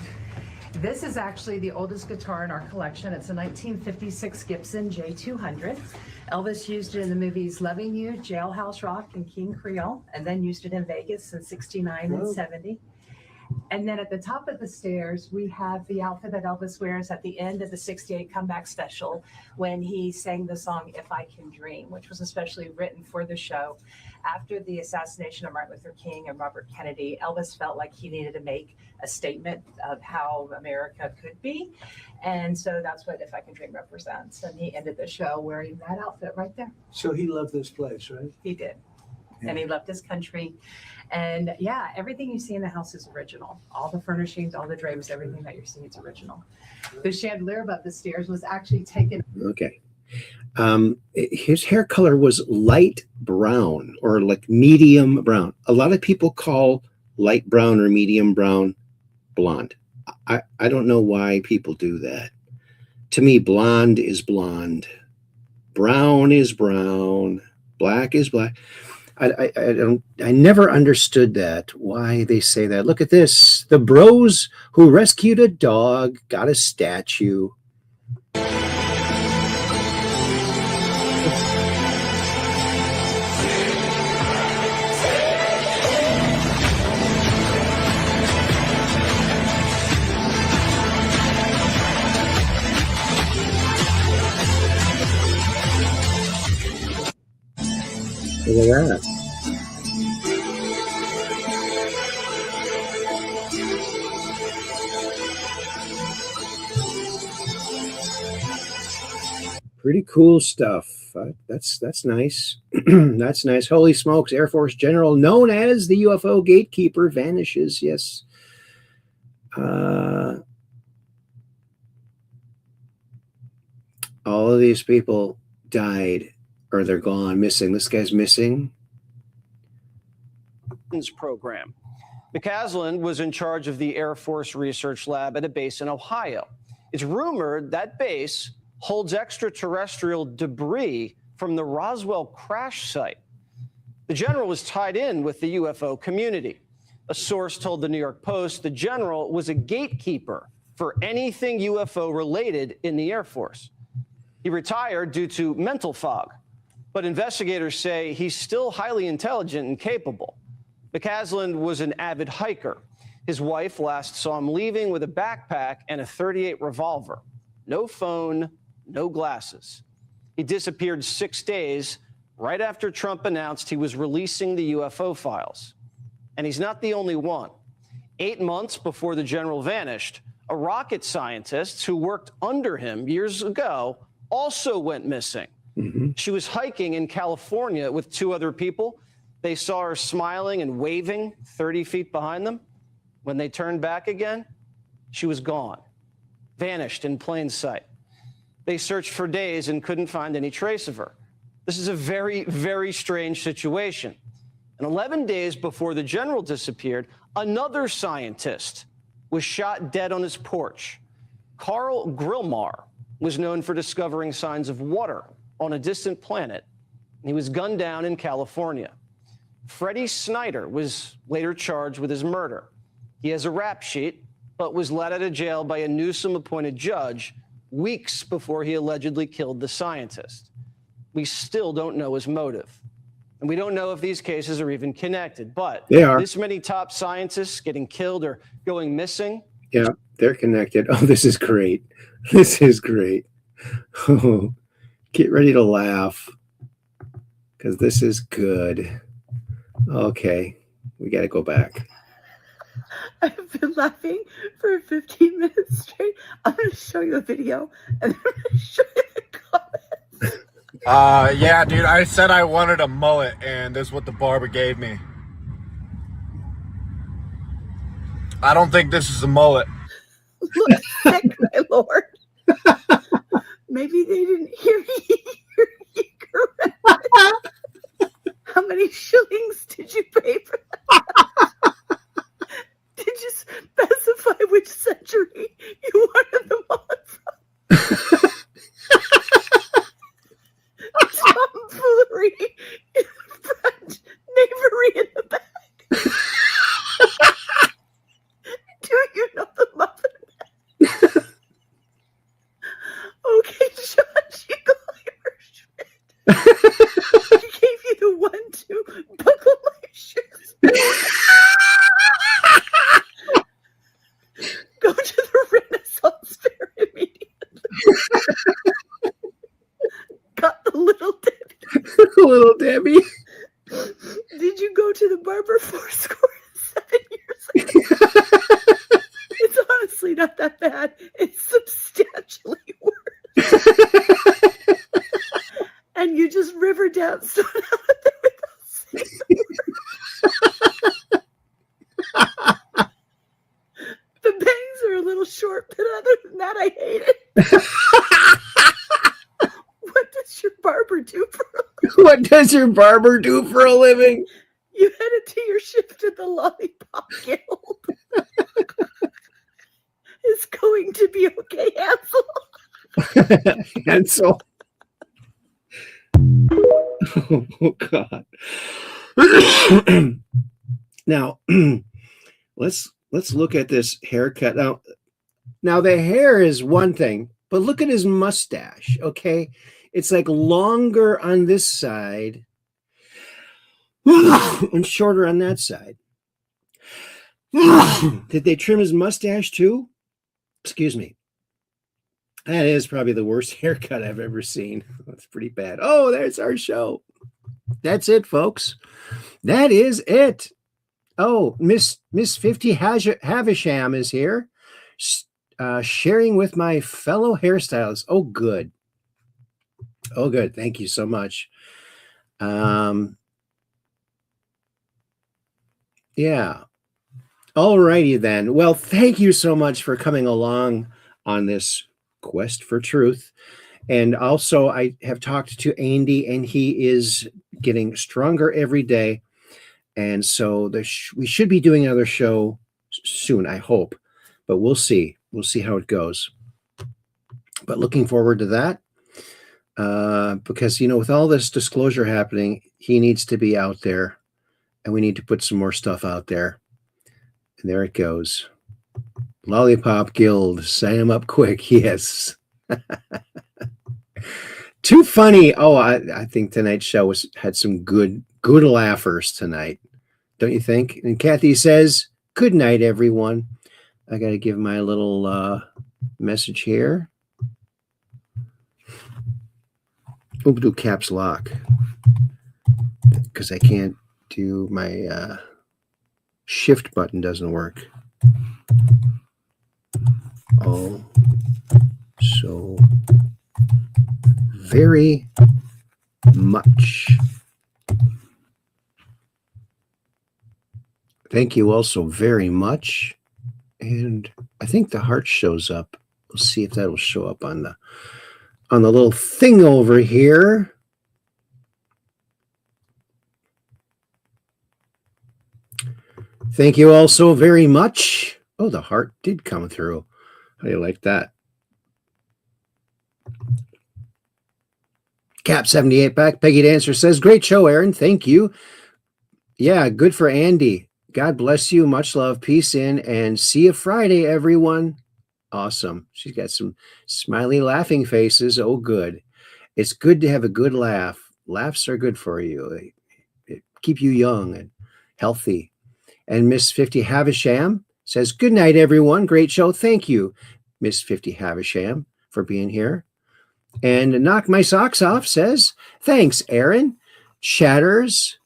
This is actually the oldest guitar in our collection. It's a 1956 Gibson J200. Elvis used it in the movies Loving You, Jailhouse Rock, and King Creole, and then used it in Vegas in 69 and 70. And then at the top of the stairs, we have the outfit that Elvis wears at the end of the 68 comeback special when he sang the song If I Can Dream, which was especially written for the show. After the assassination of Martin Luther King and Robert Kennedy, Elvis felt like he needed to make a statement of how America could be. And so that's what If I Can Dream represents. And he ended the show wearing that outfit right there. So he loved this place, right? He did. Yeah. And he loved his country. And yeah, everything you see in the house is original. All the furnishings, all the drapes, everything that you're seeing is original. The chandelier above the stairs was actually taken. Okay. His hair color was light brown or like medium brown. A lot of people call light brown or medium brown blonde. I don't know why people do that. To me, blonde is blonde. Brown is brown. Black is black. I never understood that, why they say that. Look at this. The bros who rescued a dog got a statue. Look at that. Pretty cool stuff. That's nice. That's nice. Holy smokes! Air Force General known as the UFO gatekeeper vanishes. Yes. All of these people died. Or they're gone, missing. This guy's missing. Program. McCaslin was in charge of the Air Force Research Lab at a base in Ohio. It's rumored that base holds extraterrestrial debris from the Roswell crash site. The general was tied in with the UFO community. A source told the New York Post the general was a gatekeeper for anything UFO related in the Air Force. He retired due to mental fog. But investigators say he's still highly intelligent and capable. McCaslin was an avid hiker. His wife last saw him leaving with a backpack and a .38 revolver. No phone, no glasses. He disappeared 6 days right after Trump announced he was releasing the UFO files. And he's not the only one. 8 months before the general vanished, a rocket scientist who worked under him years ago also went missing. She was hiking in California with 2 other people. They saw her smiling and waving 30 feet behind them. When they turned back again, she was gone, vanished in plain sight. They searched for days and couldn't find any trace of her. This is a very, very strange situation. And 11 days before the general disappeared, another scientist was shot dead on his porch. Carl Grillmar was known for discovering signs of water on a distant planet. He was gunned down in California. Freddie Snyder was later charged with his murder. He has a rap sheet, but was let out of jail by a Newsom-appointed judge weeks before he allegedly killed the scientist. We still don't know his motive. And we don't know if these cases are even connected, but They are. this many top scientists getting killed or going missing. Yeah, they're connected. Oh, this is great. This is great. Oh, get ready to laugh because this is good. Okay, we got to go back. I've been laughing for 15 minutes straight. I'm going to show you a video and then I'm going to show you the comments. Yeah, dude, I said I wanted a mullet, and this is what the barber gave me. I don't think this is a mullet. Look sick, my lord. Maybe they didn't hear you correctly. How many shillings did you pay for that? Did you specify which century you wanted the mullet from? Tomfoolery in the front, knavery in the back. Do you know the muffin man? Okay, Judge, you Schmidt. He gave you the 1-2 buckle my shoes. Go to the Renaissance Fair immediately. Got the little Debbie. Little Debbie. Did you go to the barber 7 years ago? It's honestly not that bad. It's substantially worse. And you just river dance so now there without saying the word. The bangs are a little short, but other than that, I hate it. What does your barber do for a living? What does your barber do for a living? You headed to your shift at the Lollipop Guild. It's going to be okay, Hansel. Hansel. Oh God. Now, let's look at this haircut. Now the hair is one thing, but look at his mustache. Okay, it's like longer on this side and shorter on that side. Did they trim his mustache too? Excuse me. That is probably the worst haircut I've ever seen. That's pretty bad. Oh, there's our show. That's it, folks. That is it. Oh, Miss 50 Havisham is here, sharing with my fellow hairstylists. Oh, good. Oh, good. Thank you so much. Yeah. All righty then. Well, thank you so much for coming along on this quest for truth. And also, I have talked to Andy, and he is getting stronger every day. And so we should be doing another show soon, I hope. But we'll see. We'll see how it goes. But looking forward to that. Because, you know, with all this disclosure happening, he needs to be out there. And we need to put some more stuff out there. And there it goes. Lollipop Guild, sign him up quick. Yes. Too funny. Oh, I think tonight's show had some good laughers tonight. Don't you think? And Kathy says, good night, everyone. I got to give my little message here. We'll do caps lock because I can't do my shift button doesn't work. Oh, so very much. Thank you all so very much. And I think the heart shows up. We'll see if that will show up on the little thing over here. Thank you all so very much. Oh, the heart did come through. How do you like that? Cap 78 back. Peggy Dancer says, great show, Aaron. Thank you. Yeah, good for Andy. God bless you. Much love. Peace in, and see you Friday, everyone. Awesome. She's got some smiley laughing faces. Oh, good. It's good to have a good laugh. Laughs are good for you. They keep you young and healthy. And Miss 50 Havisham says, good night, everyone. Great show. Thank you, Miss 50 Havisham, for being here. And Knock My Socks Off says, thanks, Aaron. Chatters,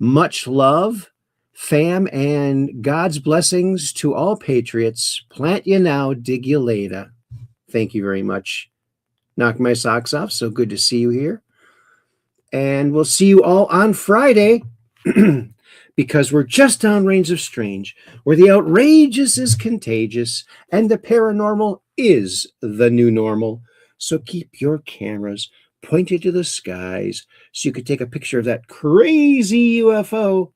much love, fam, and God's blessings to all patriots. Plant you now, dig you later. Thank you very much. Knock My Socks Off. So good to see you here. And we'll see you all on Friday because we're just downrange of strange, where the outrageous is contagious and the paranormal is the new normal. So keep your cameras pointed to the skies so you can take a picture of that crazy UFO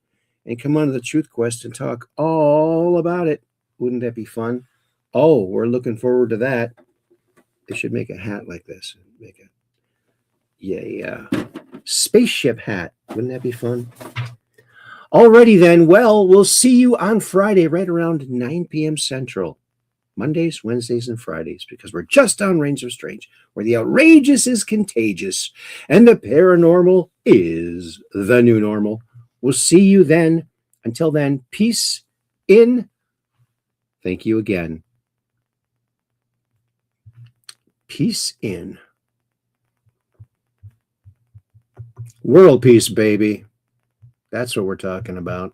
and come on to the Truth Quest and talk all about it. Wouldn't that be fun? Oh, we're looking forward to that. They should make a hat like this. Make a spaceship hat. Wouldn't that be fun? Alrighty then. Well, we'll see you on Friday right around 9 p.m. Central. Mondays, Wednesdays, and Fridays, because we're just downrange of strange, where the outrageous is contagious and the paranormal is the new normal. We'll see you then. Until then, peace in. Thank you again. Peace in. World peace, baby. That's what we're talking about.